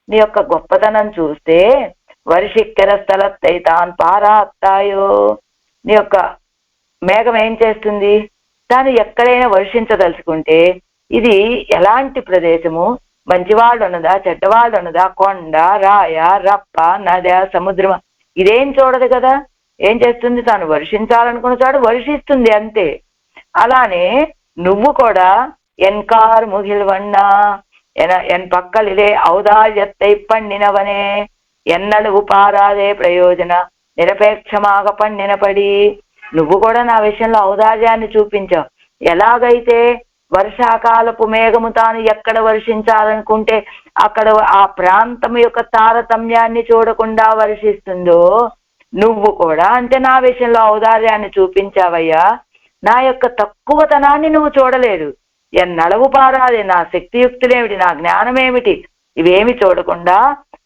A: నీ యొక్క గొప్పతనం చూస్తే వర్షిక్కర స్థలత్తై తాన్ పారాత్తాయో, నీ యొక్క మేఘం ఏం చేస్తుంది, దాన్ని ఎక్కడైనా వర్షించదలుచుకుంటే ఇది ఎలాంటి ప్రదేశము, మంచివాళ్ళు ఉన్నదా చెడ్డవాళ్ళు ఉన్నదా, కొండ రాయ రప్ప నద సముద్రమా, ఇదేం చూడదు కదా. ఏం చేస్తుంది, తాను వర్షించాలనుకున్న చోట వర్షిస్తుంది అంతే. అలానే నువ్వు కూడా ఎన్కార్ ముగిల్వన్నా ఎన్ పక్కలిలే ఔదార్యத்தை పన్నినవనే ఎన్నడుగు పారాదే ప్రయోజన నిరపేక్షమాగ పన్నినపడి. నువ్వు కూడా నా విషయంలో ఔదార్యాన్ని చూపించావు. ఎలాగైతే వర్షాకాలపు మేఘము తాను ఎక్కడ వర్షించాలనుకుంటే అక్కడ ఆ ప్రాంతం యొక్క తారతమ్యాన్ని చూడకుండా వర్షిస్తుందో, నువ్వు కూడా అంటే నా విషయంలో ఔదార్యాన్ని చూపించావయ్యా. నా యొక్క తక్కువతనాన్ని నువ్వు చూడలేదు. ఎన్నడవు పారాదే, నా శక్తియుక్తులేమిటి, నా జ్ఞానమేమిటి, ఇవేమి చూడకుండా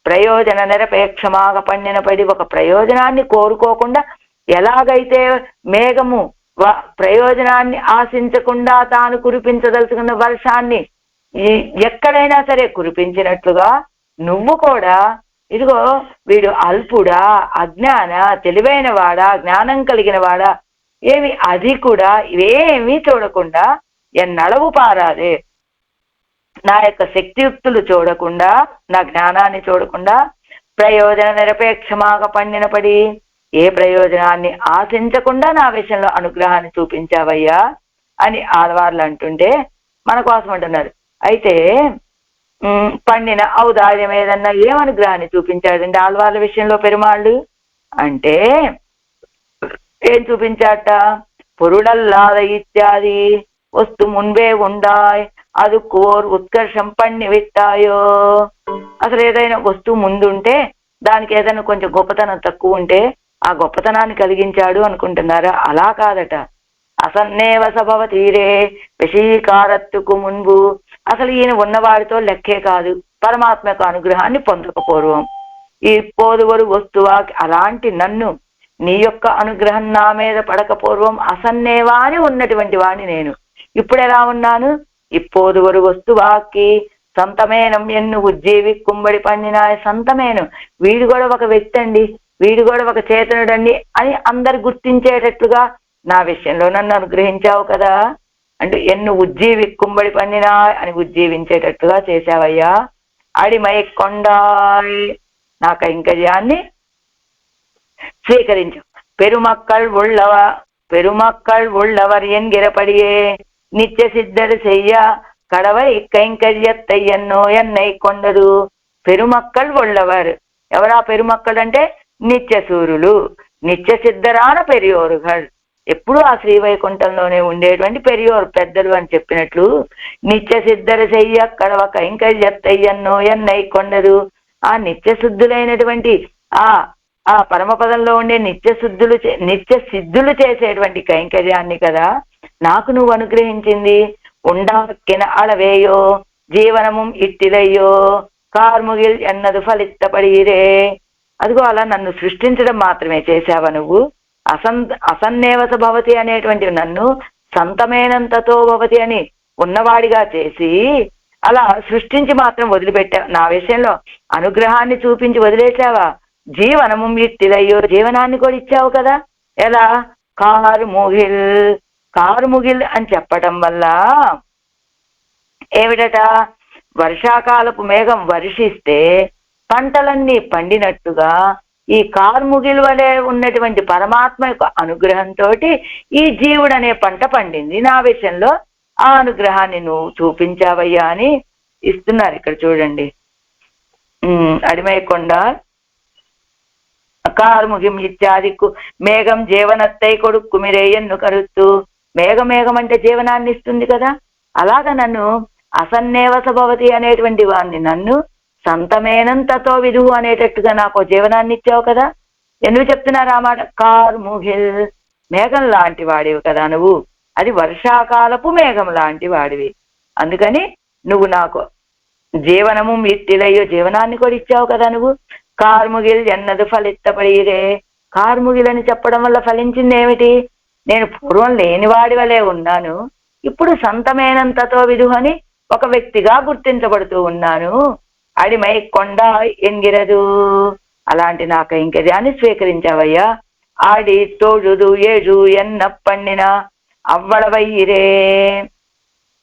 A: ప్రయోజన నిరపేక్షమాగ పండిన పడి ఒక ప్రయోజనాన్ని కోరుకోకుండా ఎలాగైతే మేఘము ప్రయోజనాన్ని ఆశించకుండా తాను కురిపించదలుచుకున్న వర్షాన్ని ఎక్కడైనా సరే కురిపించినట్లుగా నువ్వు కూడా ఇదిగో వీడు అల్పుడా, అజ్ఞాన, తెలివైన వాడా, జ్ఞానం కలిగిన వాడా, ఏమి అది కూడా ఇవేమీ చూడకుండా ఎన్నడవు పారాదే, నా యొక్క శక్తియుక్తులు చూడకుండా, నా జ్ఞానాన్ని చూడకుండా ప్రయోజన నిరపేక్షమాగా పండినపడి ఏ ప్రయోజనాన్ని ఆశించకుండా నా విషయంలో అనుగ్రహాన్ని చూపించావయ్యా అని ఆడవార్లు అంటుంటే మన కోసం అంటున్నారు. అయితే పండిన ఔదార్యం ఏదన్నా ఏమనుగ్రహాన్ని చూపించాడండి ఆళ్వార్ల విషయంలో పెరుమాళ్ళు అంటే ఏం చూపించాట? పొరుడల్లాద ఇత్యాది వస్తు మున్బే ఉండాయ్ అది కోర్ ఉత్కర్షం పన్ని విట్టాయో. అసలు ఏదైనా వస్తువు ముందుంటే దానికి ఏదైనా కొంచెం గొప్పతనం తక్కువ ఉంటే ఆ గొప్పతనాన్ని కలిగించాడు అనుకుంటున్నారా? అలా కాదట. అసన్నేవ సభవ తీరే వశీకారత్తుకు మున్బు, అసలు ఈయన ఉన్నవాడితో లెక్కే కాదు పరమాత్మ యొక్క అనుగ్రహాన్ని పొందకపోర్వం. ఈ పోదువరు వస్తువా అలాంటి నన్ను నీ యొక్క అనుగ్రహం నా మీద పడకపోర్వం అసన్నేవా అని ఉన్నటువంటి వాడిని నేను ఇప్పుడు ఎలా ఉన్నాను? ఇప్పోదువరు వస్తువాకి సంతమేనం ఎన్ను ఉజ్జీవి కుంబడి పండిన సంతమేను, వీడు కూడా ఒక వ్యక్తి అండి, వీడు కూడా ఒక చేతనుడండి అని అందరు గుర్తించేటట్లుగా నా విషయంలో నన్ను అనుగ్రహించావు కదా. అంటే ఎన్ను ఉజ్జీవి కుంబడి పండినా అని ఉజ్జీవించేటట్లుగా చేశావయ్యా. అడిమై కొండాయ్ నా కైంకర్యాన్ని స్వీకరించు. పెరుమక్కల్ ఉళ్ళవర్ ఎన్గిరపడియే నిత్య సిద్ధరు చెయ్య కడవై కైంకర్యత్తయ్యన్నో ఎన్నై కొండరు. పెరుమక్కల్ ఉళ్ళవర్ ఎవరా? పెరుమక్కలు అంటే నిత్య సూర్యులు, నిత్య సిద్ధరాన పెరియోరుగల్, ఎప్పుడు ఆ శ్రీవైకుంఠంలోనే ఉండేటువంటి పెరియోరు పెద్దలు అని చెప్పినట్లు నిత్య సిద్ధర చెయ్య కడవ కైంకర్యత్తయ్యన్నో ఎన్నై కొండరు. ఆ నిత్య శుద్ధులైనటువంటి ఆ పరమపదంలో ఉండే నిత్య సిద్ధులు చేసేటువంటి కైంకర్యాన్ని కదా నాకు నువ్వు అనుగ్రహించింది. ఉండాక్కిన అళవేయో జీవనము ఇట్టిదయ్యో కార్ముగిల్ ఎన్నదు ఫలితపడిరే. అదిగో అలా నన్ను సృష్టించడం మాత్రమే చేశావా నువ్వు. అసన్నేవస భవతి అనేటువంటి నన్ను సంతమేనంతతో భవతి అని ఉన్నవాడిగా చేసి అలా సృష్టించి మాత్రం వదిలిపెట్టా. నా విషయంలో అనుగ్రహాన్ని చూపించి వదిలేసావా. జీవనము ఇట్టిదయ్యో జీవనాన్ని కూడా ఇచ్చావు కదా. ఎలా? కారుముగిల్ అని చెప్పటం వల్ల ఏమిటట? వర్షాకాలపు మేఘం వర్షిస్తే పంటలన్నీ పండినట్టుగా ఈ కార్ముగిల్ వలె ఉన్నటువంటి పరమాత్మ యొక్క అనుగ్రహంతో ఈ జీవుడు అనే పంట పండింది. నా విషయంలో ఆ అనుగ్రహాన్ని నువ్వు చూపించావయ్యా అని ఇస్తున్నారు ఇక్కడ చూడండి. అడిమైకొండ కార్ముగిం ఇత్యాదికు మేఘం జీవనత్తై కొడుకు మీరేయన్ను కరుత్తు. మేఘం అంటే జీవనాన్ని ఇస్తుంది కదా. అలాగా నన్ను అసన్నేవస భవతి అనేటువంటి వాడిని నన్ను సంతమేనంతతో విధువు అనేటట్టుగా నాకు జీవనాన్ని ఇచ్చావు కదా. ఎందుకు చెప్తున్నారు ఆ మాట? కార్ముగిల్ మేఘం లాంటి వాడివి కదా నువ్వు, అది వర్షాకాలపు మేఘం లాంటి వాడివి. అందుకని నువ్వు నాకు జీవనము మిట్టిలయ్యో జీవనాన్ని కూడా ఇచ్చావు కదా నువ్వు. కార్ముగిల్ ఎన్నదు ఫలితపడిరే. కార్ముగిల్ అని చెప్పడం వల్ల ఫలించింది ఏమిటి? నేను పూర్వం లేనివాడి వలె ఉన్నాను, ఇప్పుడు సంతమేనంతతో విధు అని ఒక వ్యక్తిగా గుర్తించబడుతూ ఉన్నాను. అడిమై కొండ ఎంగిరదు, అలాంటి నా కైంకర్యాన్ని స్వీకరించావయ్యా. ఆడి తోడుదు ఏజు ఎన్న పండిన అవ్వడవయ్యిరే.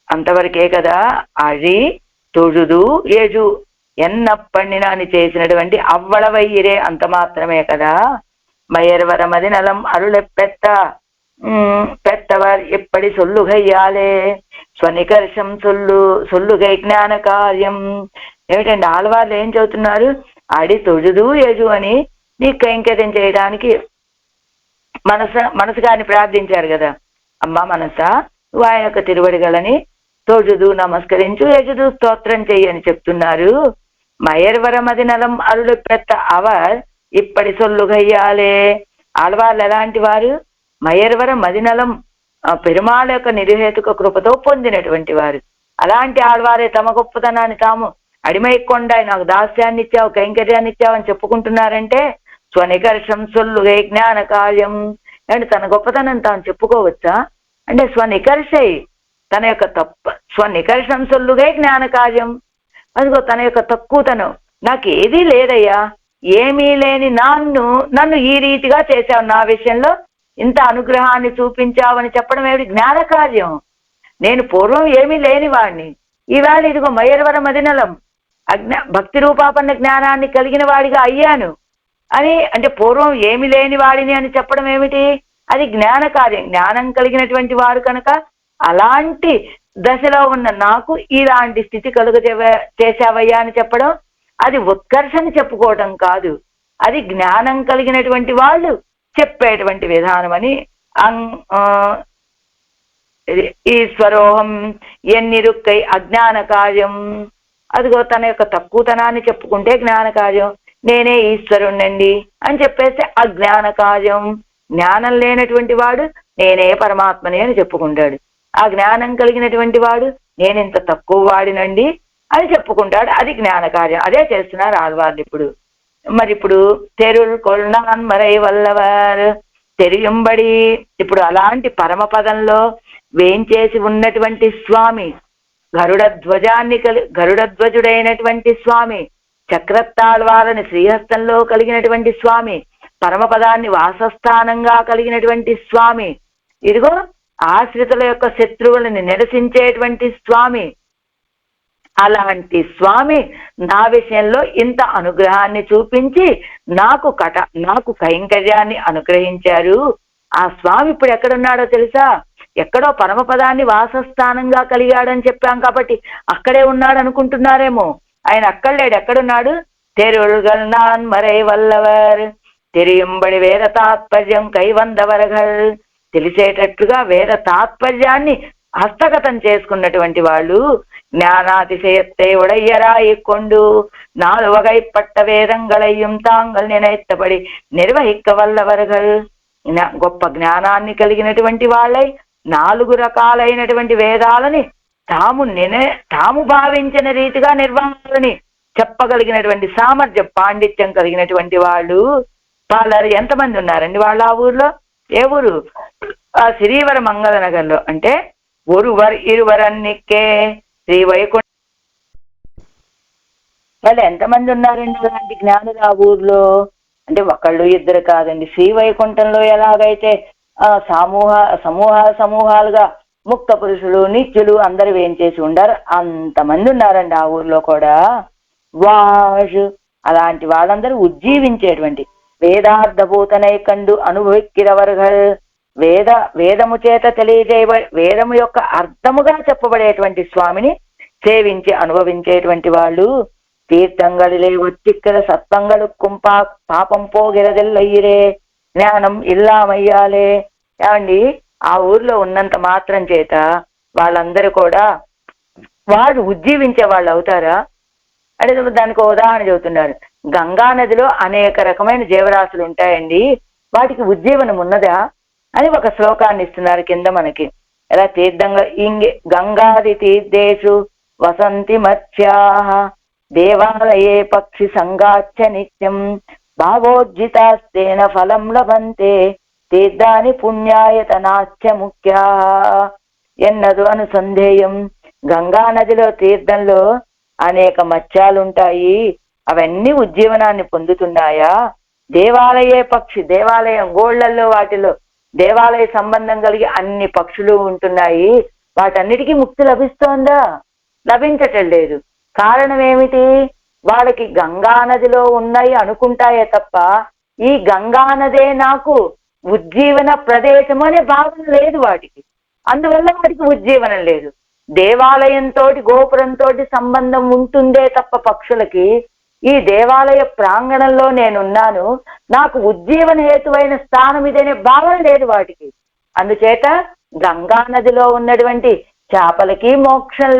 A: అంతవరకే కదా. ఆడి తొడుదు ఏజు ఎన్న పండిన అని చేసినటువంటి అవ్వడవయ్యిరే అంత మాత్రమే కదా. మయర్వరమది నలం అరుళ పెట్టవర్ ఎప్పటి సొల్లుగయ్యాలే స్వనికర్షం సొల్లుగై జ్ఞాన కార్యం. ఏమిటండి ఆళ్వార్లు ఏం చదువుతున్నారు? ఆడి తొడుదు ఏజు అని నీ కైంకర్యం చేయడానికి మనసు గారిని ప్రార్థించారు కదా. అమ్మ మనసా నువ్వు ఆయన యొక్క తిరువడిగలని తొడుదు నమస్కరించు, యజుదు స్తోత్రం చెయ్యి అని చెప్తున్నారు. మయర్వరమది నలం అరుಳು పెత్త అవర్ ఇప్పటి సొల్లుగయ్యాలే. ఆళ్వార్లు ఎలాంటి వారు? మయర్వర మదినలం పెరుమాళ యొక్క నిర్హేతుక కృపతో పొందినటువంటి వారు. అలాంటి ఆళ్వారే తమ గొప్పతనాన్ని తాము అడిమైకొండ నాకు దాస్యాన్ని ఇచ్చావు, కైంకర్యాన్ని ఇచ్చావు అని చెప్పుకుంటున్నారంటే స్వనికర్షం సొల్లుగై జ్ఞాన కార్యం. అంటే తన గొప్పతనం తాను చెప్పుకోవచ్చా అంటే స్వనికర్షై, తన యొక్క స్వనికర్షం సొల్లుగై జ్ఞాన కార్యం. అదిగో తన యొక్క తక్కువతనం, నాకు ఏదీ లేదయ్యా, ఏమీ లేని నన్ను ఈ రీతిగా చేశావు, నా విషయంలో ఇంత అనుగ్రహాన్ని చూపించావని చెప్పడం ఏమిటి? జ్ఞాన కార్యం. నేను పూర్వం ఏమీ లేని వాడిని, ఈవేళ ఇదిగో మయూరవర మదినలం భక్తి రూపాపన్న జ్ఞానాన్ని కలిగిన వాడిగా అయ్యాను అని. అంటే పూర్వం ఏమి లేని వాడిని అని చెప్పడం ఏమిటి? అది జ్ఞాన కార్యం. జ్ఞానం కలిగినటువంటి వాడు కనుక అలాంటి దశలో ఉన్న నాకు ఇలాంటి స్థితి చేశావయ్యా అని చెప్పడం అది ఉత్కర్షని చెప్పుకోవటం కాదు, అది జ్ఞానం కలిగినటువంటి వాళ్ళు చెప్పేటువంటి విధానం అని. ఈశ్వరోహం ఎన్నిరుక్కై అజ్ఞాన కార్యం. అదిగో తన యొక్క తక్కువతనాన్ని చెప్పుకుంటే జ్ఞాన కార్యం, నేనే ఈశ్వరుణ్ణండి అని చెప్పేస్తే అజ్ఞాన కార్యం. జ్ఞానం లేనటువంటి వాడు నేనే పరమాత్మని అని చెప్పుకుంటాడు, ఆ జ్ఞానం కలిగినటువంటి వాడు నేనింత తక్కువ వాడినండి అని చెప్పుకుంటాడు, అది జ్ఞాన కార్యం. అదే చేస్తున్నారు ఆళ్వార్లు ఇప్పుడు. మరి ఇప్పుడు తెరుల్ కొల్నాన్ మరై వల్లవారు తెరియంబడి, ఇప్పుడు అలాంటి పరమపదంలో వేంచేసి ఉన్నటువంటి స్వామి, గరుడధ్వజుడైనటువంటి స్వామి, చక్రత్తాళ్వారని శ్రీహస్తంలో కలిగినటువంటి స్వామి, పరమపదాన్ని వాసస్థానంగా కలిగినటువంటి స్వామి, ఇదిగో ఆశ్రితుల యొక్క శత్రువులని నిరసించేటువంటి స్వామి, అలాంటి స్వామి నా విషయంలో ఇంత అనుగ్రహాన్ని చూపించి నాకు కైంకర్యాన్ని అనుగ్రహించారు. ఆ స్వామి ఇప్పుడు ఎక్కడున్నాడో తెలుసా? ఎక్కడో పరమపదాన్ని వాసస్థానంగా కలిగాడని చెప్పాం కాబట్టి అక్కడే ఉన్నాడు అనుకుంటున్నారేమో. ఆయన అక్కడ లేడు. ఎక్కడున్నాడు? తెరుగల్నాన్ మరై వల్లవర్ తెరియంబడి వేద తాత్పర్యం కైవందవరగల్. తెలిసేటట్లుగా వేద తాత్పర్యాన్ని హస్తగతం చేసుకున్నటువంటి వాళ్ళు, ஞானாதிசயத்தை உடையராய் கொண்டு 4 வகைப்பட்ட வேதங்களையும் தாங்கள் நினைத்தபடி నిర్వహిக்க వల్లవர்கள். గొప్ప జ్ఞానాన్ని కలిగినటువంటి వాళ్ళై 4 రకాలైనటువంటి వేదాలని తాము భావించిన రీతిగా నిర్వహణని చెప్పగలిగినటువంటి సామర్థ్యం, పాండిత్యం కలిగినటువంటి వాళ్ళు వాళ్ళరు ఎంతమంది ఉన్నారండి వాళ్ళు ఆ ఊర్లో? ఏ ఊరు? ఆ శ్రీవర మంగళ నగర్లో. అంటే ఇరువరన్నికే శ్రీ వైకుంఠ వాళ్ళు ఎంతమంది ఉన్నారండి అలాంటి జ్ఞానులు ఆ ఊర్లో? అంటే ఒకళ్ళు ఇద్దరు కాదండి. శ్రీ వైకుంఠంలో ఎలాగైతే సమూహాలుగా ముక్త పురుషులు నిత్యులు అందరూ వేంచేసి ఉండారు, అంతమంది ఉన్నారండి ఆ ఊర్లో కూడా. అలాంటి వాళ్ళందరూ ఉజ్జీవించేటువంటి వేదార్థభూతనై కండు అనుభవిక్కిరవర్గల్. వేదము చేత వేదము యొక్క అర్థముగా చెప్పబడేటువంటి స్వామిని సేవించి అనుభవించేటువంటి వాళ్ళు. తీర్థంగళిలే ఒచ్చిక్కల సత్వంగళుక్కుం పాపం పోగిరదెల్లయ్యిరే జ్ఞానం ఇల్లామయ్యాలే. ఏమండి, ఆ ఊర్లో ఉన్నంత మాత్రం చేత వాళ్ళందరూ కూడా వాళ్ళు ఉజ్జీవించే వాళ్ళు అవుతారా? అంటే దానికి ఉదాహరణ చెబుతున్నారు. గంగా నదిలో అనేక రకమైన జీవరాశులు ఉంటాయండి, వాటికి ఉజ్జీవనం ఉన్నదా అని ఒక శ్లోకాన్ని ఇస్తున్నారు కింద మనకి. ఎలా గంగాది తీర్థేషు వసంతి మత్స్యాః దేవాలయే పక్షి సంగాచ్చ నిత్యం భావోజ్జితాస్తేన ఫలం లభంతే తీర్థాని పుణ్యాయతనాచ్చ ముఖ్యా ఎన్నదు అనుసంధేయం. గంగా నదిలో తీర్థంలో అనేక మత్స్యాలుంటాయి, అవన్నీ ఉజ్జీవనాన్ని పొందుతున్నాయా? దేవాలయే పక్షి, దేవాలయం గోళ్లల్లో వాటిలో దేవాలయ సంబంధం కలిగి అన్ని పక్షులు ఉంటున్నాయి, వాటన్నిటికీ ముక్తి లభిస్తోందా? లభించటం లేదు. కారణం ఏమిటి? వాళ్ళకి గంగా నదిలో ఉన్నాయి అనుకుంటాయే తప్ప ఈ గంగా నదే నాకు ఉజ్జీవన ప్రదేశం అనే భావన లేదు వాటికి. అందువల్ల వాటికి ఉజ్జీవనం లేదు. దేవాలయంతో గోపురంతో సంబంధం ఉంటుందే తప్ప పక్షులకి ఈ దేవాలయ ప్రాంగణంలో నేనున్నాను, నాకు ఉజ్జీవన హేతువైన స్థానం ఇదనే భావన లేదు వాటికి. అందుచేత గంగా నదిలో ఉన్నటువంటి చేపలకి మోక్షం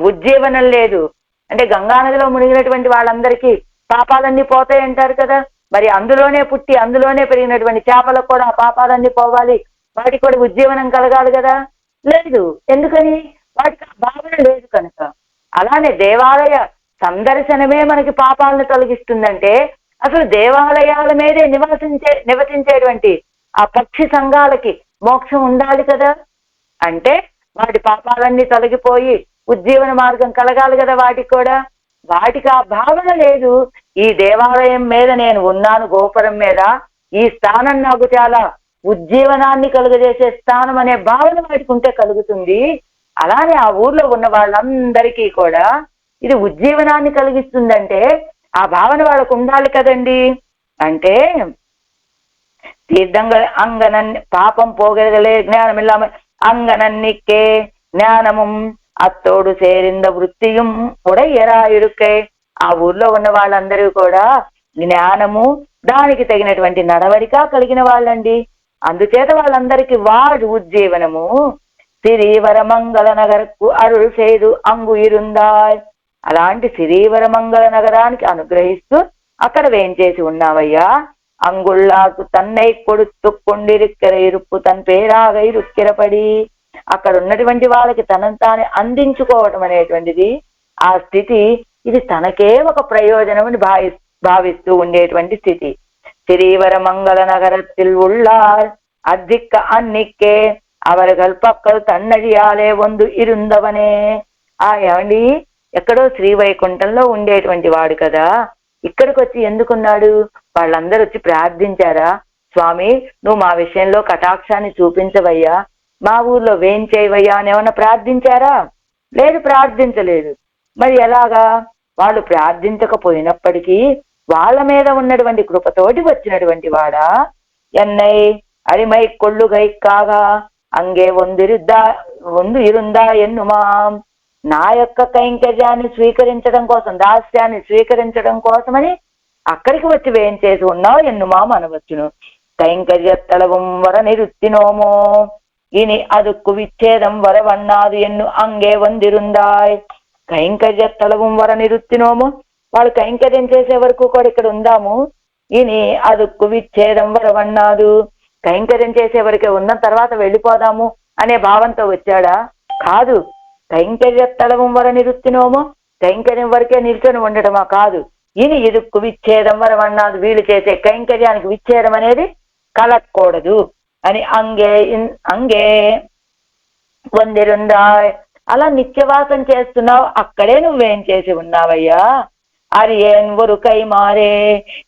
A: ఉజ్జీవనం లేదు. అంటే గంగా నదిలో మునిగినటువంటి వాళ్ళందరికీ పాపాలన్నీ పోతాయి అంటారు కదా, మరి అందులోనే పుట్టి అందులోనే పెరిగినటువంటి చేపలకు కూడా పాపాలన్నీ పోవాలి, వాటికి కూడా ఉజ్జీవనం కలగాలి కదా. లేదు. ఎందుకని? వాటికి భావన లేదు కనుక. అలానే దేవాలయ సందర్శనమే మనకి పాపాలను తొలగిస్తుందంటే అసలు దేవాలయాల మీదే నివసించేటువంటి ఆ పక్షి సంఘాలకి మోక్షం ఉండాలి కదా. అంటే వాటి పాపాలన్నీ తొలగిపోయి ఉజ్జీవన మార్గం కలగాలి కదా వాటికి కూడా. వాటికి ఆ భావన లేదు. ఈ దేవాలయం మీద నేను ఉన్నాను, గోపురం మీద, ఈ స్థానం నాకు చాలా ఉజ్జీవనాన్ని కలుగజేసే స్థానం అనే భావన వాటికి ఉంటే కలుగుతుంది. అలానే ఆ ఊర్లో ఉన్న వాళ్ళందరికీ కూడా ఇది ఉజ్జీవనాన్ని కలిగిస్తుందంటే ఆ భావన వాళ్ళకు ఉండాలి కదండి. అంటే తీర్థంగా అంగనన్ని పాపం పోగలే జ్ఞానం ఇల్లామ అంగనన్నికే జ్ఞానముం అత్తోడు సేరింద వృత్తియం ఉడయ్యరా ఇరుకై. ఆ ఊర్లో ఉన్న వాళ్ళందరూ కూడా జ్ఞానము, దానికి తగినటువంటి నడవడిక కలిగిన వాళ్ళండి. అందుచేత వాళ్ళందరికీ వాడు ఉజ్జీవనము సిరీవర మంగళ నగరకు అరుள் సేదు అంగు ఇరుందాయ్. అలాంటి సిరీవర మంగళ నగరానికి అనుగ్రహిస్తూ అక్కడ వేంచేసి ఉన్నావయ్యా. అంగుళ్ళాకు తన్నై కొడుతు కొండిరిక్కెర ఇరుప్పు తన పేరాగ ఇరుక్కెరపడి. అక్కడ ఉన్నటువంటి వాళ్ళకి తనను తానే అందించుకోవటం అనేటువంటిది ఆ స్థితి, ఇది తనకే ఒక ప్రయోజనం అని భావిస్తూ ఉండేటువంటి స్థితి. సిరీవర మంగళ నగరத்தில் உள்ளார் అద్దిక్క అన్నిక్కే అవరగల్ పక్కలు తన్నడియాలే వందు ఇరుందవనే. ఏమండి, ఎక్కడో శ్రీవైకుంఠంలో ఉండేటువంటి వాడు కదా, ఇక్కడికి వచ్చి ఎందుకున్నాడు? వాళ్ళందరూ వచ్చి ప్రార్థించారా, స్వామి నువ్వు మా విషయంలో కటాక్షాన్ని చూపించవయ్యా, మా ఊర్లో వేంచేవయ్యా అని ఏమన్నా ప్రార్థించారా? లేదు, ప్రార్థించలేదు. మరి ఎలాగా? వాళ్ళు ప్రార్థించకపోయినప్పటికీ వాళ్ళ మీద ఉన్నటువంటి కృపతోటి వచ్చినటువంటి వాడా. ఎన్నై అరిమై కొళ్ళుగై కాగా అంగే వందు ఇరుందా ఎన్నుమా. నా యొక్క కైంకర్యాన్ని స్వీకరించడం కోసం, దాస్యాన్ని స్వీకరించడం కోసమని అక్కడికి వచ్చి వేయించేసి ఉన్నావు ఎన్నుమా అనవచ్చును. కైంకర్య తలవం వర నిరుత్తినోమో ఇని అదుక్కు విచ్ఛేదం వరవన్నాదు ఎన్ను అంగే వందిరుందాయ్. కైంకర్య తలవం వర నిరుత్తినోమో, వాళ్ళు కైంకర్యం చేసే వరకు కూడా ఇక్కడ ఉందాము. ఇని అదుక్కు విచ్ఛేదం వరవన్నాదు, కైంకర్యం చేసే వరకే ఉన్న తర్వాత వెళ్ళిపోదాము అనే భావంతో వచ్చాడా? కాదు. కైంకర్య తలవం వర నిరుత్తినోమో, కైంకర్యం వరకే నిల్చొని ఉండటమా? కాదు. ఇని ఇదుక్కు విచ్ఛేదం వరవన్నాదు, వీళ్ళు చేసే కైంకర్యానికి విచ్ఛేదం అనేది కలగకూడదు అని అంగే వందిరుందాయ్. అలా నిత్యవాసం చేస్తున్నావు, అక్కడే నువ్వేం చేసి ఉన్నావయ్యా. అది ఏన్ ఒరుకై మారే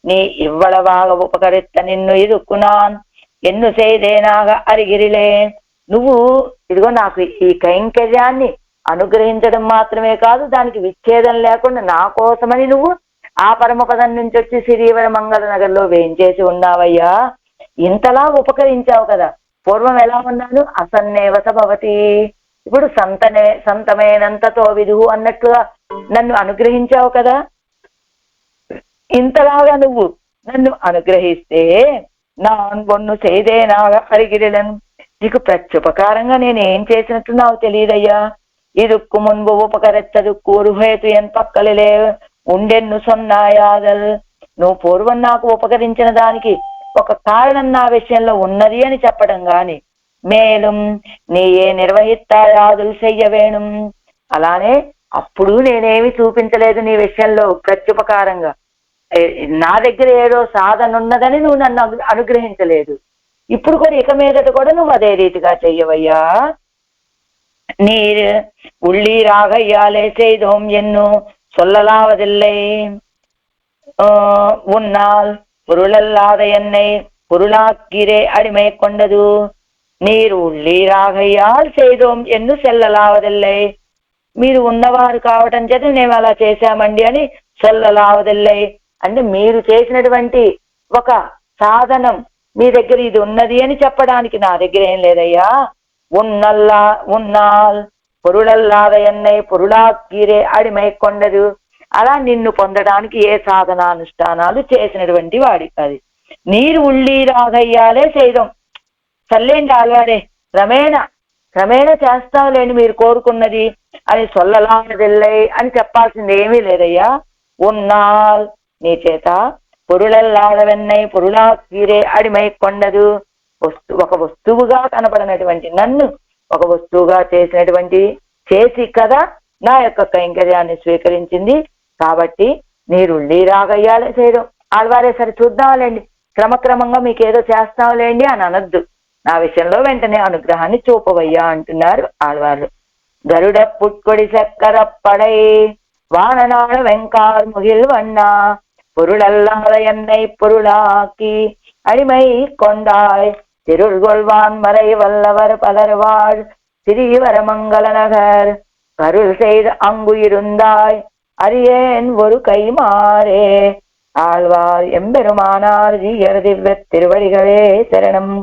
A: నీ ఇవ్వడవాగ ఉపకరిత్త నిన్ను ఇరుక్కునాన్ ఎన్ను సేదేనాగా అరిగిరిలే. నువ్వు ఇదిగో నాకు ఈ కైంకర్యాన్ని అనుగ్రహించడం మాత్రమే కాదు, దానికి విచ్ఛేదం లేకుండా నా కోసమని నువ్వు ఆ పరమపదం నుంచి వచ్చి శ్రీవర మంగళ నగర్లో వేయించేసి ఉన్నావయ్యా. ఇంతలా ఉపకరించావు కదా. పూర్వం ఎలా ఉన్నాను? అసన్నేవ సభవతి, ఇప్పుడు సంతమేనంతతో విధు అన్నట్లుగా నన్ను అనుగ్రహించావు కదా. ఇంతలాగా నువ్వు నన్ను అనుగ్రహిస్తే నాన్ బొన్ను సేదేనాగా అరిగిరిలను, నీకు ప్రత్యుపకారంగా నేను ఏం చేసినట్టు నాకు తెలియదయ్యా. ఇదుక్కు మున్బు ఉపకరెచ్చదు కూరుహేతు ఎన్ పక్కలిలే ఉండెన్ను సొన్నాయాదల్. నువ్వు పూర్వం నాకు ఉపకరించిన దానికి ఒక కారణం నా విషయంలో ఉన్నది అని చెప్పడం గాని, మేலும் నీ ఏ నిర్వహిస్తాయాదులు చెయ్యవేణుం, అలానే అప్పుడు నేనేమి చూపించలేదు నీ విషయంలో ప్రత్యుపకారంగా. నా దగ్గర ఏదో సాధన ఉన్నదని నువ్వు నన్ను అనుగ్రహించలేదు. ఇప్పుడు కూడా ఇక మీదట కూడా నువ్వు అదే రీతిగా చెయ్యవయ్యా. நீர் உள்ளீராக இயாலே செய்தோம் என்னும் சொல்லலாவதில்லை. உன்னால் பொருளல்லாத என்னை பொருளாக்கிறே அடிமை கொண்டது. நீர் உள்ளீராக ఇయాల్ செய்தோம் ఎన్ను సెల్లలావదిల్లై. మీరు ఉన్నవారు కావటం చేత మేము అలా చేశామండి అని సెల్లలావదిల్లై అంటే మీరు చేసినటువంటి ఒక సాధనం మీ దగ్గర ఇది ఉన్నది అని చెప్పడానికి నా దగ్గర ఏం లేదయ్యా. ఉన్నాల్ పొరుళల్లాద ఎన్నై పొరుళాక్కీరే అడిమై కొండదు. అలా నిన్ను పొందడానికి ఏ సాధనానుష్ఠానాలు చేసినటువంటి వాడి కాదు. నీరు ఉళ్ళీరాగయ్యాలే చేయడం చల్లేండి ఆల్వారే క్రమేణ చేస్తాంలేండి మీరు కోరుకున్నది అని సొల్లలాదెల్లై అని చెప్పాల్సింది ఏమీ లేదయ్యా. ఉన్నాల్ నీ చేత పొరుళల్లాదవెన్నై పొరుళాక్కీరే అడిమై కొండదు. ఒక వస్తువుగా కనపడినటువంటి నన్ను ఒక వస్తువుగా చేసి కదా నా యొక్క కైంకర్యాన్ని స్వీకరించింది. కాబట్టి నీరుళ్ళి రాగయ్యాలే చేయడం ఆళ్వారే సరే చూద్దాంలేండి, క్రమక్రమంగా మీకు ఏదో చేస్తాంలేండి అని అనొద్దు, నా విషయంలో వెంటనే అనుగ్రహాన్ని చూపవయ్యా అంటున్నారు ఆళ్వారు. గరుడ పుట్కొడి చక్కర పడై வானநாள வெங்கார் முகில் வண்ணா பொருளல்லாத என்னை பொருளாக்கி அடிமை கொண்டாய் திருள்கொள்வான் மறை வல்லவர் பலர்வாழ் சிறீவரமங்கல நகர் கருள் செய்து அங்கு இருந்தாய் அரியேன் ஒரு கைமாறே. ஆழ்வார் எம்பெருமானார் ஜீயர் திவ்ய திருவடிகளே சரணம்.